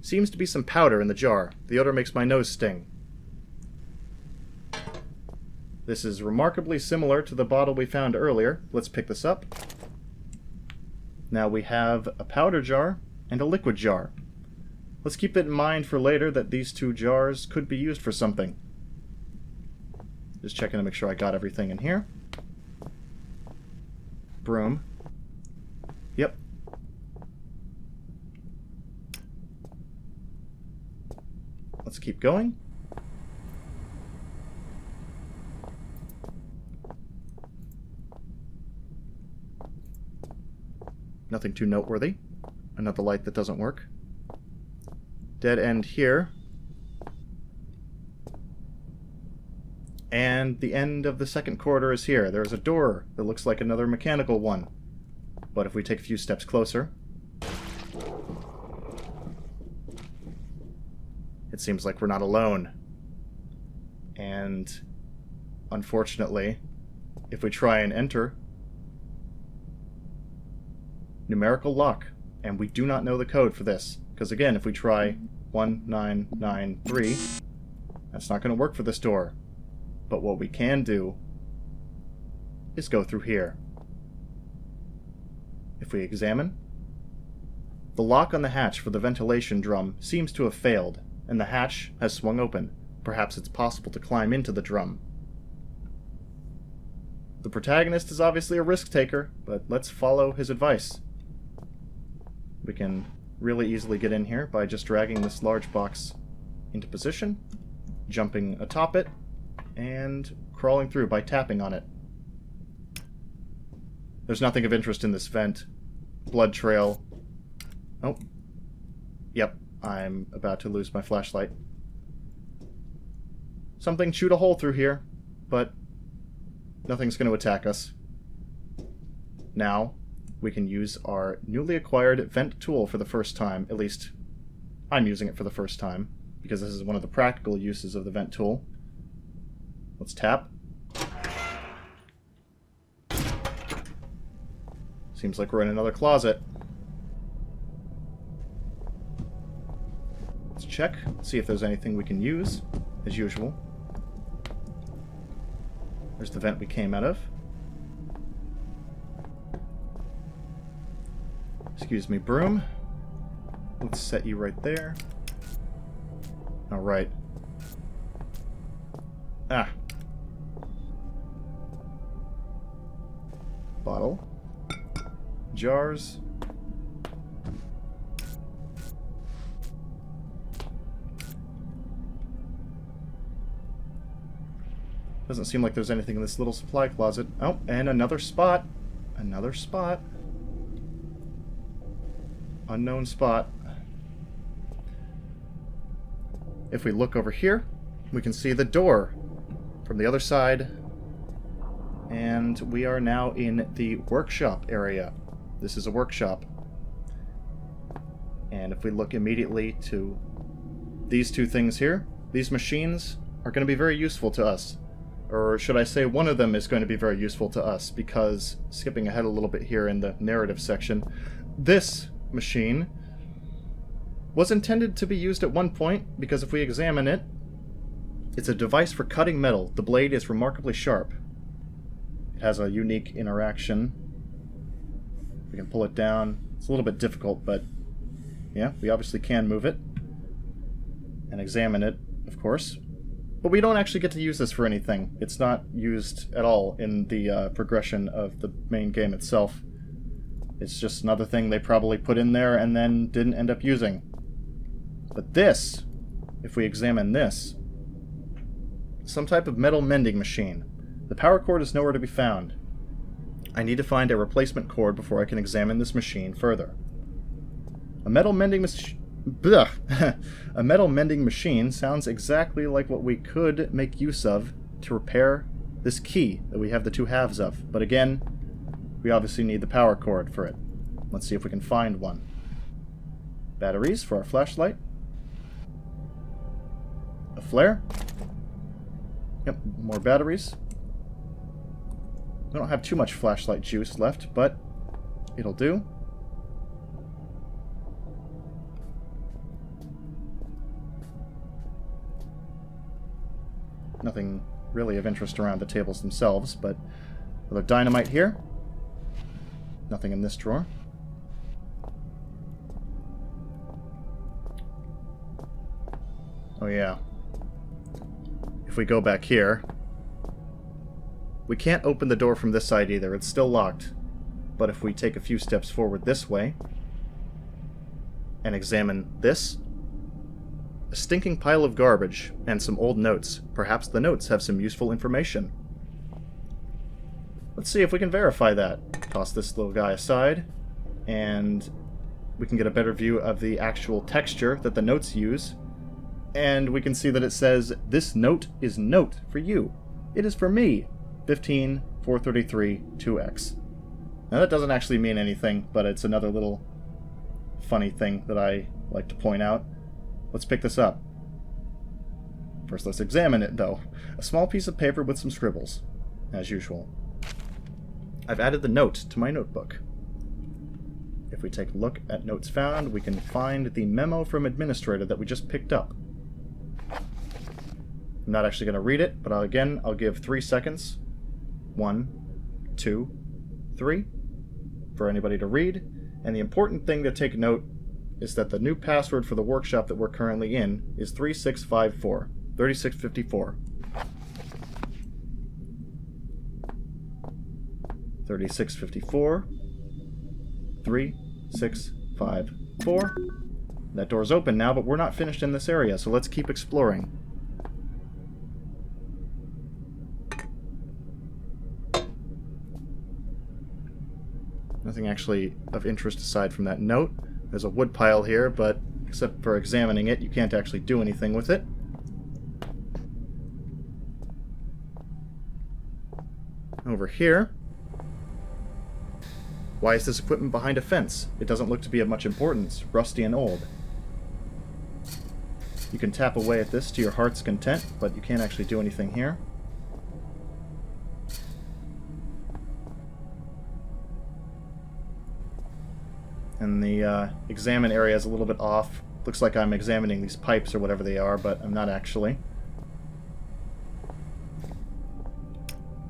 seems to be some powder in the jar. The odor makes my nose sting. This is remarkably similar to the bottle we found earlier. Let's pick this up. Now we have a powder jar and a liquid jar. Let's keep it in mind for later that these two jars could be used for something. Just checking to make sure I got everything in here. Broom. Yep. Let's keep going. Nothing too noteworthy. Another light that doesn't work. Dead end here. And the end of the second corridor is here. There's a door that looks like another mechanical one. But if we take a few steps closer, it seems like we're not alone. And unfortunately, if we try and enter, numerical lock, and we do not know the code for this. Because again, if we try 1993, that's not going to work for this door. But what we can do is go through here. If we examine, the lock on the hatch for the ventilation drum seems to have failed, and the hatch has swung open. Perhaps it's possible to climb into the drum. The protagonist is obviously a risk taker, but let's follow his advice. We can really easily get in here by just dragging this large box into position, jumping atop it, and crawling through by tapping on it. There's nothing of interest in this vent. Blood trail. Oh. Yep, I'm about to lose my flashlight. Something chewed a hole through here, but nothing's going to attack us. Now, we can use our newly acquired vent tool for the first time. At least, I'm using it for the first time, because this is one of the practical uses of the vent tool. Let's tap. Seems like we're in another closet. Let's check, see if there's anything we can use, as usual. There's the vent we came out of. Excuse me, broom. Let's set you right there. Alright. Ah. Bottle. Jars. Doesn't seem like there's anything in this little supply closet. Oh, and another spot. Another spot. Unknown spot. If we look over here, we can see the door from the other side. And we are now in the workshop area. This is a workshop. And if we look immediately to these two things here, these machines are going to be very useful to us. Or should I say one of them is going to be very useful to us, because, skipping ahead a little bit here in the narrative section, this machine was intended to be used at one point, because if we examine it, it's a device for cutting metal. The blade is remarkably sharp. It has a unique interaction. We can pull it down. It's a little bit difficult, but yeah, we obviously can move it and examine it, of course. But we don't actually get to use this for anything. It's not used at all in the progression of the main game itself. It's just another thing they probably put in there and then didn't end up using. But this, if we examine this, some type of metal mending machine. The power cord is nowhere to be found. I need to find a replacement cord before I can examine this machine further. A metal mending a metal mending machine sounds exactly like what we could make use of to repair this key that we have the two halves of. But again, we obviously need the power cord for it. Let's see if we can find one. Batteries for our flashlight. A flare. Yep, more batteries. We don't have too much flashlight juice left, but it'll do. Nothing really of interest around the tables themselves, but another dynamite here. Nothing in this drawer. Oh yeah. If we go back here, we can't open the door from this side either. It's still locked. But if we take a few steps forward this way and examine this, a stinking pile of garbage and some old notes. Perhaps the notes have some useful information. Let's see if we can verify that. Toss this little guy aside, and we can get a better view of the actual texture that the notes use. And we can see that it says, "This note is note for you. It is for me. 15-433 2X." Now that doesn't actually mean anything, but it's another little funny thing that I like to point out. Let's pick this up. First, let's examine it, though. A small piece of paper with some scribbles, as usual. I've added the note to my notebook. If we take a look at notes found, we can find the memo from administrator that we just picked up. I'm not actually going to read it, but I'll give 3 seconds. 1, 2, 3, for anybody to read. And the important thing to take note is that the new password for the workshop that we're currently in is 3654. 3654. 3654. 3654. That door's open now, but we're not finished in this area, so let's keep exploring. Nothing actually of interest aside from that note. There's a wood pile here, but except for examining it, you can't actually do anything with it. Over here. Why is this equipment behind a fence? It doesn't look to be of much importance, rusty and old. You can tap away at this to your heart's content, but you can't actually do anything here. And the examine area is a little bit off. Looks like I'm examining these pipes or whatever they are, but I'm not actually.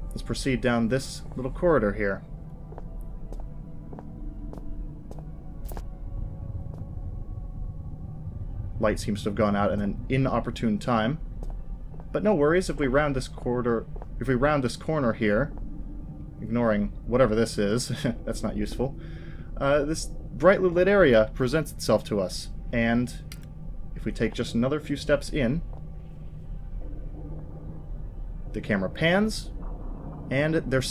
Let's proceed down this little corridor here. Light seems to have gone out at an inopportune time. But no worries, if we round this corner here, ignoring whatever this is, that's not useful, this brightly lit area presents itself to us, and if we take just another few steps in, the camera pans, and there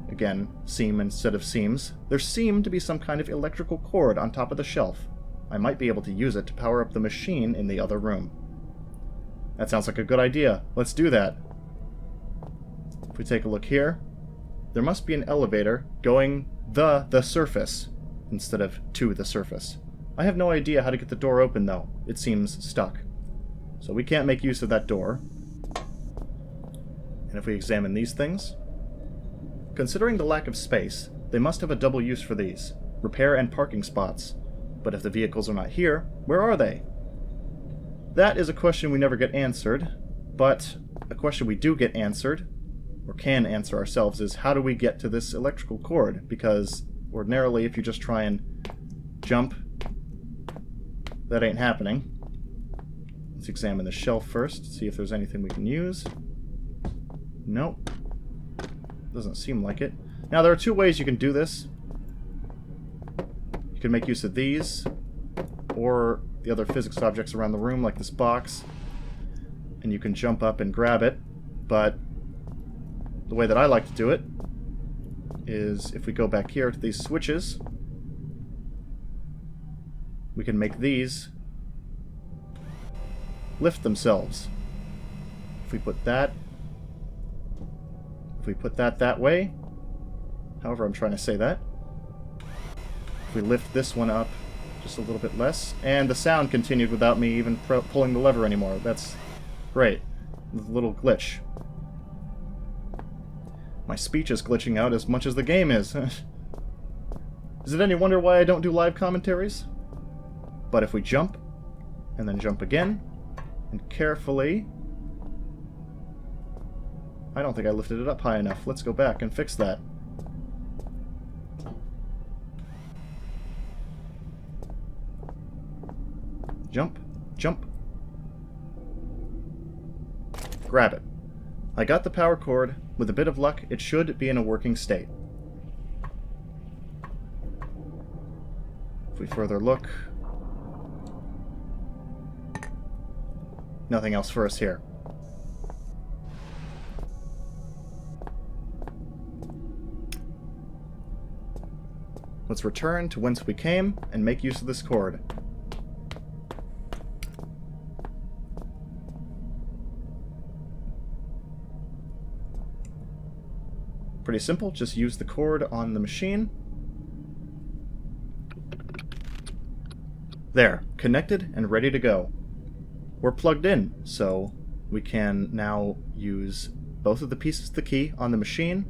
again, seem instead of seems, there seemed to be some kind of electrical cord on top of the shelf. I might be able to use it to power up the machine in the other room. That sounds like a good idea. Let's do that. If we take a look here, there must be an elevator going the surface instead of to the surface. I have no idea how to get the door open, though. It seems stuck. So we can't make use of that door. And if we examine these things, considering the lack of space, they must have a double use for these, repair and parking spots. But if the vehicles are not here, where are they? That is a question we never get answered, but a question we do get answered, or can answer ourselves, is how do we get to this electrical cord? Because ordinarily, if you just try and jump, that ain't happening. Let's examine the shelf first, see if there's anything we can use. Nope. Doesn't seem like it. Now, there are two ways you can do this. You can make use of these, or the other physics objects around the room, like this box, and you can jump up and grab it, but the way that I like to do it is if we go back here to these switches, we can make these lift themselves. If we put that that way, however I'm trying to say that, if we lift this one up just a little bit less, and the sound continued without me even pulling the lever anymore. That's great. A little glitch. My speech is glitching out as much as the game is. Is it any wonder why I don't do live commentaries? But if we jump, and then jump again, and carefully... I don't think I lifted it up high enough. Let's go back and fix that. Jump, jump. Grab it. I got the power cord. With a bit of luck, it should be in a working state. If we further look... Nothing else for us here. Let's return to whence we came and make use of this cord. Pretty simple, just use the cord on the machine. There, connected and ready to go. We're plugged in, so we can now use both of the pieces of the key on the machine.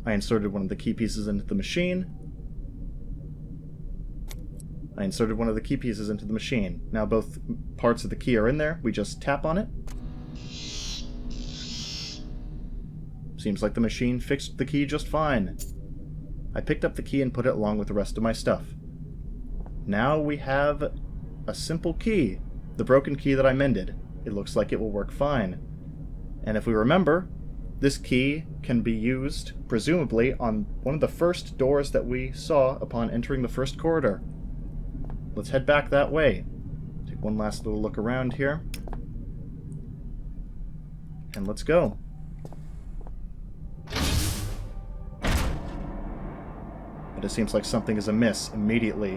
I inserted one of the key pieces into the machine. I inserted one of the key pieces into the machine. Now both parts of the key are in there. We just tap on it. Seems like the machine fixed the key just fine. I picked up the key and put it along with the rest of my stuff. Now we have a simple key. The broken key that I mended. It looks like it will work fine. And if we remember, this key can be used, presumably, on one of the first doors that we saw upon entering the first corridor. Let's head back that way. Take one last little look around here. And let's go. But it seems like something is amiss immediately.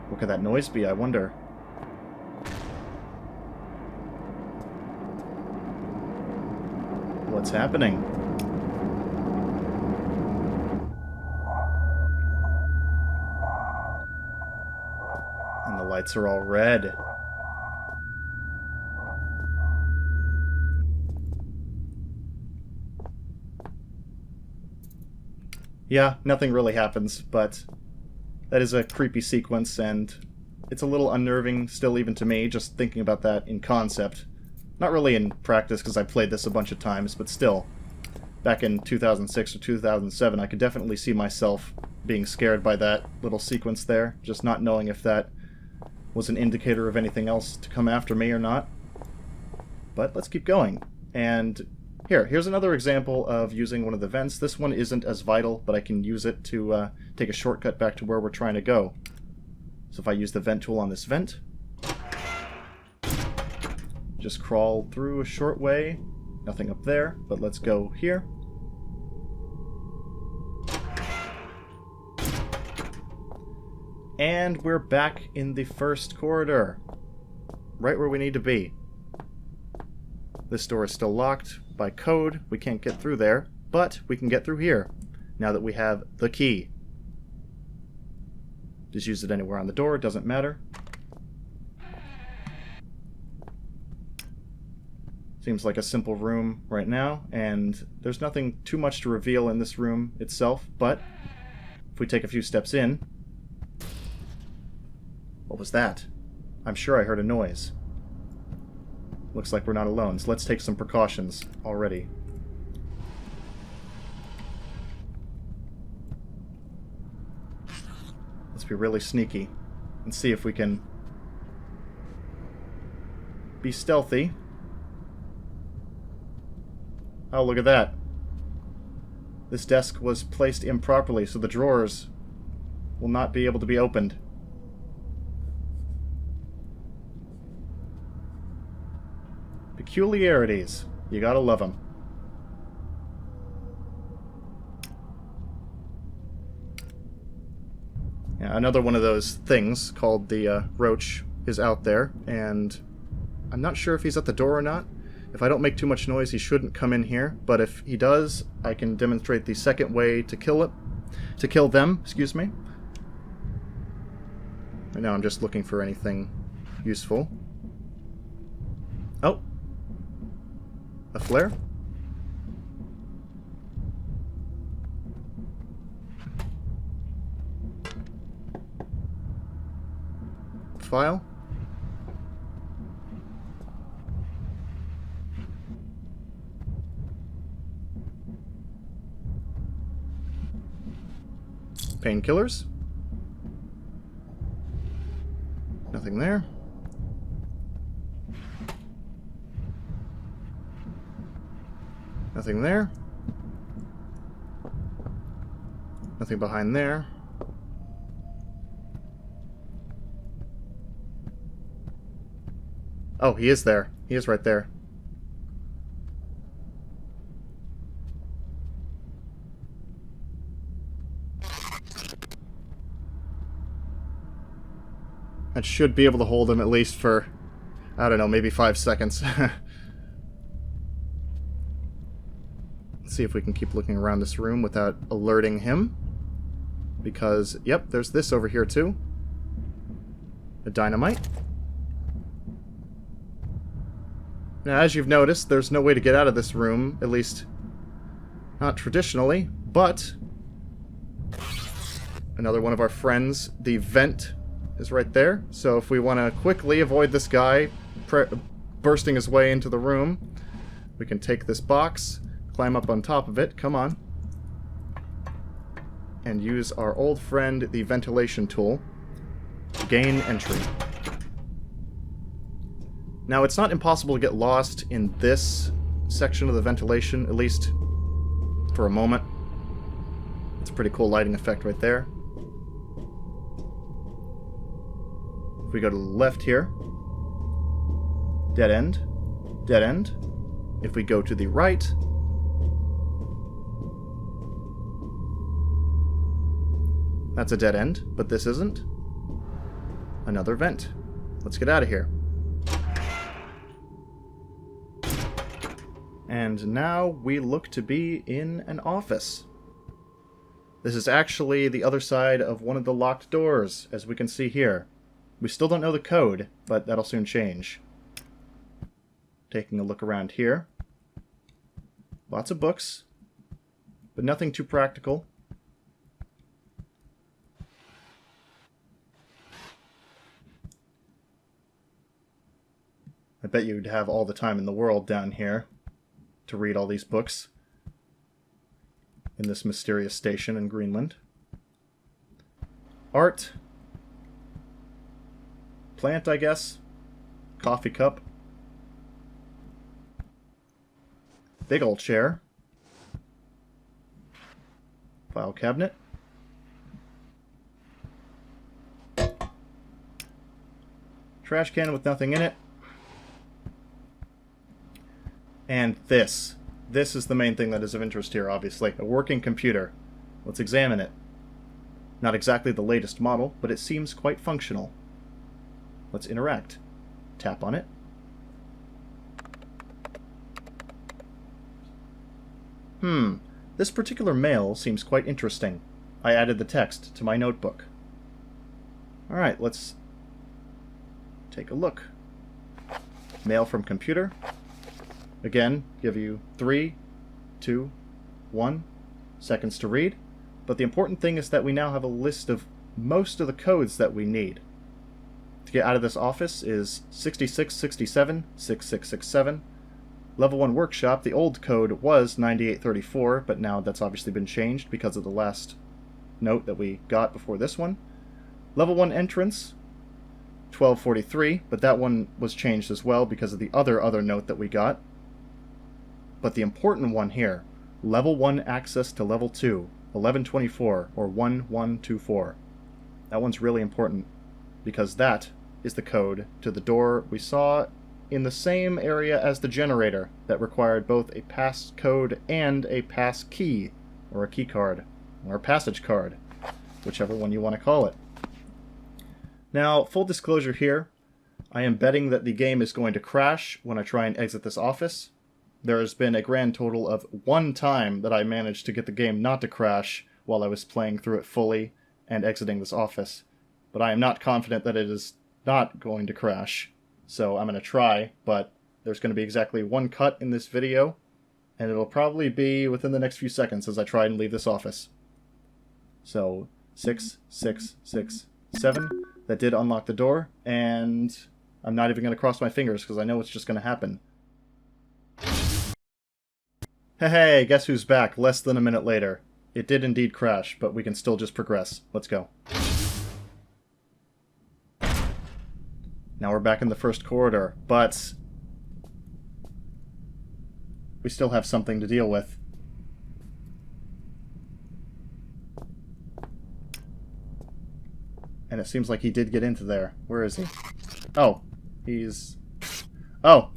What could that noise be, I wonder? What's happening? And the lights are all red. Yeah, nothing really happens, but that is a creepy sequence, and it's a little unnerving still even to me, just thinking about that in concept. Not really in practice, because I played this a bunch of times, but still. Back in 2006 or 2007, I could definitely see myself being scared by that little sequence there, just not knowing if that was an indicator of anything else to come after me or not. But let's keep going. And here's another example of using one of the vents. This one isn't as vital, but I can use it to take a shortcut back to where we're trying to go. So if I use the vent tool on this vent, just crawl through a short way. Nothing up there, but let's go here. And we're back in the first corridor. Right where we need to be. This door is still locked by code. We can't get through there, but we can get through here, now that we have the key. Just use it anywhere on the door, it doesn't matter. Seems like a simple room right now, and there's nothing too much to reveal in this room itself, but if we take a few steps in... What was that? I'm sure I heard a noise. Looks like we're not alone, so let's take some precautions already. Let's be really sneaky and see if we can be stealthy. Oh, look at that. This desk was placed improperly, so the drawers will not be able to be opened. Peculiarities. You gotta love them. Yeah, Yeah, another one of those things called the roach is out there, and I'm not sure if he's at the door or not. If I don't make too much noise, he shouldn't come in here, but if he does, I can demonstrate the second way to kill them, excuse me. Right now I'm just looking for anything useful. Oh. A flare? File? Painkillers? Nothing there. Nothing there. Nothing behind there. Oh, he is there. He is right there. That should be able to hold him at least for, I don't know, maybe 5 seconds. Let's see if we can keep looking around this room without alerting him. Because, yep, there's this over here too. A dynamite. Now, as you've noticed, there's no way to get out of this room, at least not traditionally, but another one of our friends, the vent, is right there. So if we want to quickly avoid this guy bursting his way into the room, we can take this box, climb up on top of it, come on, and use our old friend, the ventilation tool, to gain entry. Now, it's not impossible to get lost in this section of the ventilation, at least for a moment. It's a pretty cool lighting effect right there. If we go to the left here, dead end, dead end. If we go to the right, that's a dead end, but this isn't. Another vent. Let's get out of here. And now we look to be in an office. This is actually the other side of one of the locked doors, as we can see here. We still don't know the code, but that'll soon change. Taking a look around here. Lots of books, but nothing too practical. I bet you'd have all the time in the world down here to read all these books in this mysterious station in Greenland. Art. Plant, I guess. Coffee cup. Big old chair. File cabinet. Trash can with nothing in it. And this. This is the main thing that is of interest here, obviously. A working computer. Let's examine it. Not exactly the latest model, but it seems quite functional. Let's interact. Tap on it. This particular mail seems quite interesting. I added the text to my notebook. Alright, let's take a look. Mail from computer. Again, give you 3, 2, 1 seconds to read. But the important thing is that we now have a list of most of the codes that we need. To get out of this office is 6667, 6667. Level 1 workshop, the old code was 9834, but now that's obviously been changed because of the last note that we got before this one. Level 1 entrance, 1243, but that one was changed as well because of the other note that we got. But the important one here, level 1 access to level 2, 1124 or 1124. That one's really important because that is the code to the door we saw in the same area as the generator that required both a pass code and a pass key, or a key card, or a passage card, whichever one you want to call it. Now, full disclosure here, I am betting that the game is going to crash when I try and exit this office. There has been a grand total of 1 time that I managed to get the game not to crash while I was playing through it fully and exiting this office. But I am not confident that it is not going to crash. So I'm going to try, but there's going to be exactly 1 cut in this video, and it'll probably be within the next few seconds as I try and leave this office. So 6, 6, 6, 7. That did unlock the door, and I'm not even going to cross my fingers because I know it's just going to happen. Hey, guess who's back less than a minute later. It did indeed crash, but we can still just progress. Let's go. Now we're back in the first corridor, but we still have something to deal with. And it seems like he did get into there. Where is he? Oh, he's... Oh!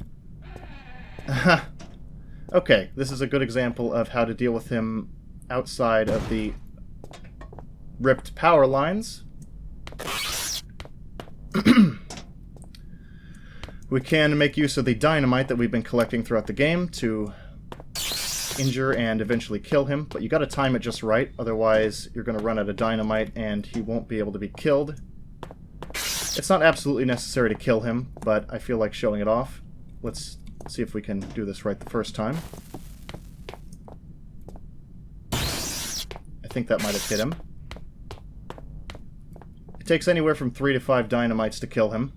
Okay, this is a good example of how to deal with him outside of the ripped power lines. We can make use of the dynamite that we've been collecting throughout the game to injure and eventually kill him, but you gotta time it just right, otherwise you're gonna run out of dynamite and he won't be able to be killed. It's not absolutely necessary to kill him, but I feel like showing it off. Let's see if we can do this right the first time. I think that might have hit him. It takes anywhere from 3 to 5 dynamites to kill him.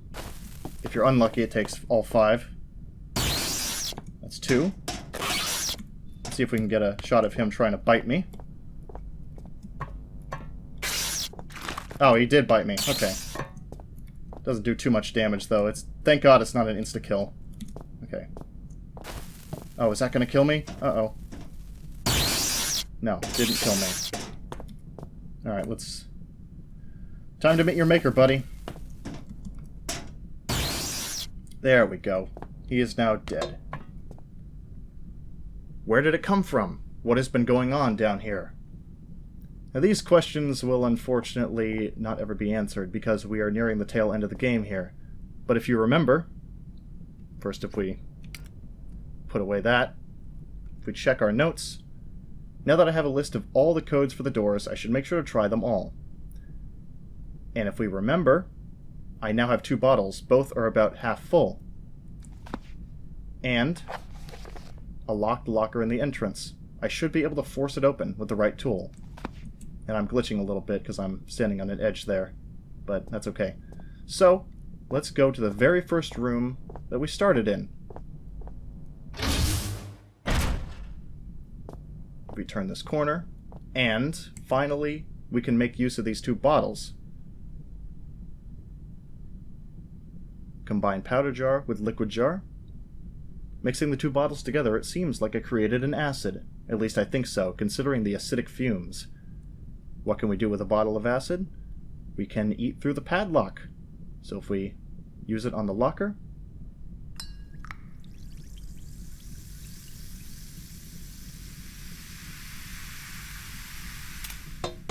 If you're unlucky, it takes all 5. That's 2. Let's see if we can get a shot of him trying to bite me. Oh, he did bite me. Okay. Doesn't do too much damage, though. Thank God it's not an insta-kill. Okay. Oh, is that gonna kill me? Uh-oh. No, didn't kill me. Alright, let's... Time to meet your maker, buddy. There we go. He is now dead. Where did it come from? What has been going on down here? Now these questions will unfortunately not ever be answered because we are nearing the tail end of the game here. But if you remember, first if we put away that, if we check our notes, now that I have a list of all the codes for the doors, I should make sure to try them all. And if we remember, I now have 2 bottles. Both are about half full. And a locked locker in the entrance. I should be able to force it open with the right tool. And I'm glitching a little bit because I'm standing on an edge there. But that's okay. So, let's go to the very first room that we started in. We turn this corner, and finally we can make use of these 2 bottles. Combine powder jar with liquid jar. Mixing the 2 bottles together, it seems like it created an acid. At least I think so, considering the acidic fumes. What can we do with a bottle of acid? We can eat through the padlock. So if we use it on the locker...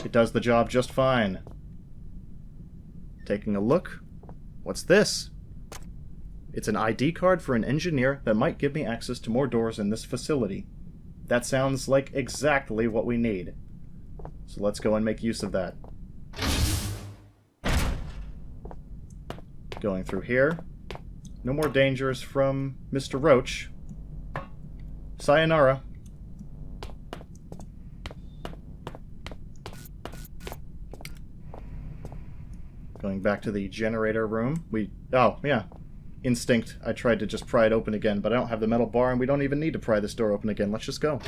It does the job just fine. Taking a look. What's this? It's an ID card for an engineer that might give me access to more doors in this facility. That sounds like exactly what we need. So let's go and make use of that. Going through here. No more dangers from Mr. Roach. Sayonara. Going back to the generator room. Oh, yeah. Instinct. I tried to just pry it open again, but I don't have the metal bar, and we don't even need to pry this door open again. Let's just go.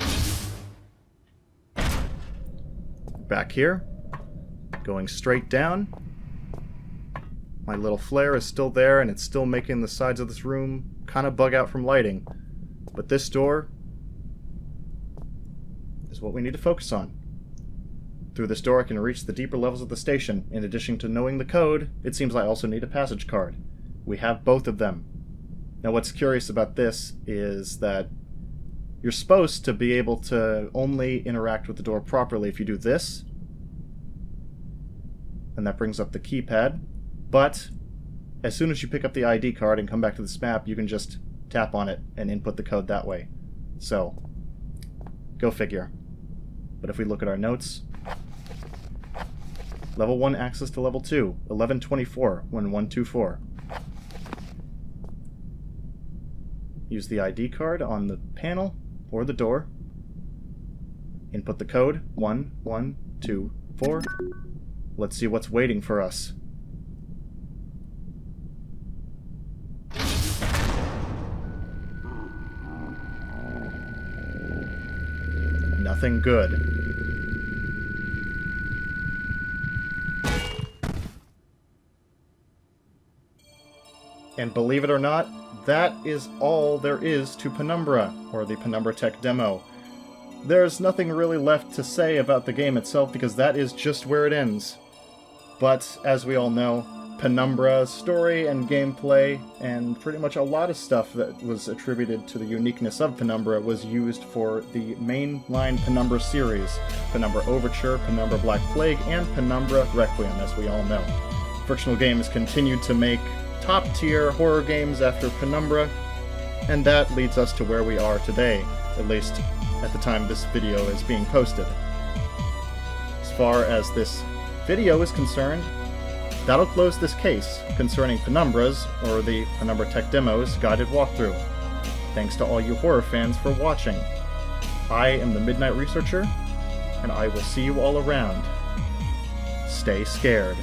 Back here. Going straight down. My little flare is still there, and it's still making the sides of this room kind of bug out from lighting. But this door is what we need to focus on. Through this door I can reach the deeper levels of the station. In addition to knowing the code, it seems I also need a passage card. We have both of them. Now what's curious about this is that you're supposed to be able to only interact with the door properly if you do this. And that brings up the keypad. But as soon as you pick up the ID card and come back to this map, you can just tap on it and input the code that way. So, go figure. But if we look at our notes, level 1 access to level 2, 1124, 1124. Use the ID card on the panel or the door. Input the code, 1124. Let's see what's waiting for us. Nothing good. And believe it or not, that is all there is to Penumbra, or the Penumbra Tech Demo. There's nothing really left to say about the game itself because that is just where it ends. But, as we all know, Penumbra's story and gameplay, and pretty much a lot of stuff that was attributed to the uniqueness of Penumbra was used for the mainline Penumbra series. Penumbra Overture, Penumbra Black Plague, and Penumbra Requiem, as we all know. Frictional Games continued to make top-tier horror games after Penumbra, and that leads us to where we are today, at least at the time this video is being posted. As far as this video is concerned, that'll close this case concerning Penumbra's, or the Penumbra Tech Demo's, guided walkthrough. Thanks to all you horror fans for watching. I am the Midnight Researcher, and I will see you all around. Stay scared.